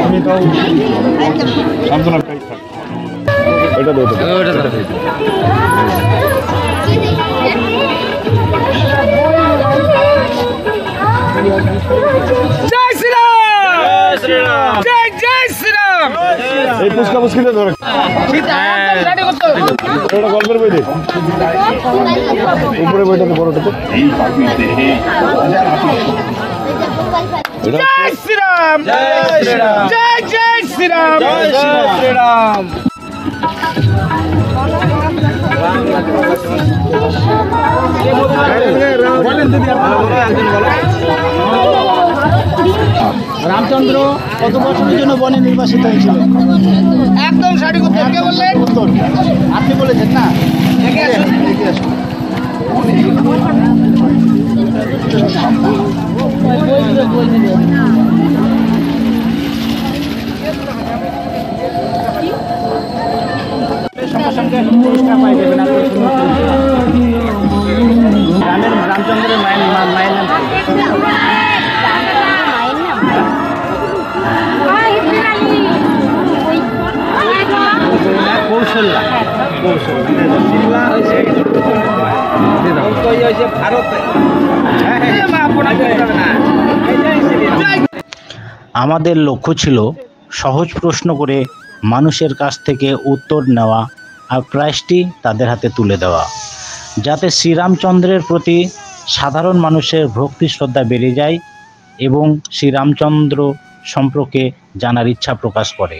তুমি তো সান্তনা এটা দাও জয় শ্রীরাম, জয় জয় শ্রীরাম। এই পুষ্কা পুষ্কিতে ধরে এটা গল্পের বই দে উপরে বইটাতে বড়টাতে জয় শ্রীরাম, জয় শ্রীরাম, জয় জয় শ্রীরাম, জয় শ্রীরাম। রামচন্দ্র কত বছরের জন্য বনে নির্বাসিত হয়েছিল? একদম সঠিক উত্তর। কে বললেন? উত্তর আপনি বলেছেন না? এগিয়ে আসুন। সঙ্গে সঙ্গে পুরস্কার পাই দেবেন। রামচন্দ্রের মায়ের নাম কৌশল্যা। আমাদের লক্ষ্য ছিল সহজ প্রশ্ন করে মানুষের কাছ থেকে উত্তর নেওয়া আর প্রাইজটি তাদের হাতে তুলে দেওয়া, যাতে শ্রীরামচন্দ্রের প্রতি সাধারণ মানুষের ভক্তি শ্রদ্ধা বেড়ে যায় এবং শ্রীরামচন্দ্র সম্পর্কে জানার ইচ্ছা প্রকাশ করে।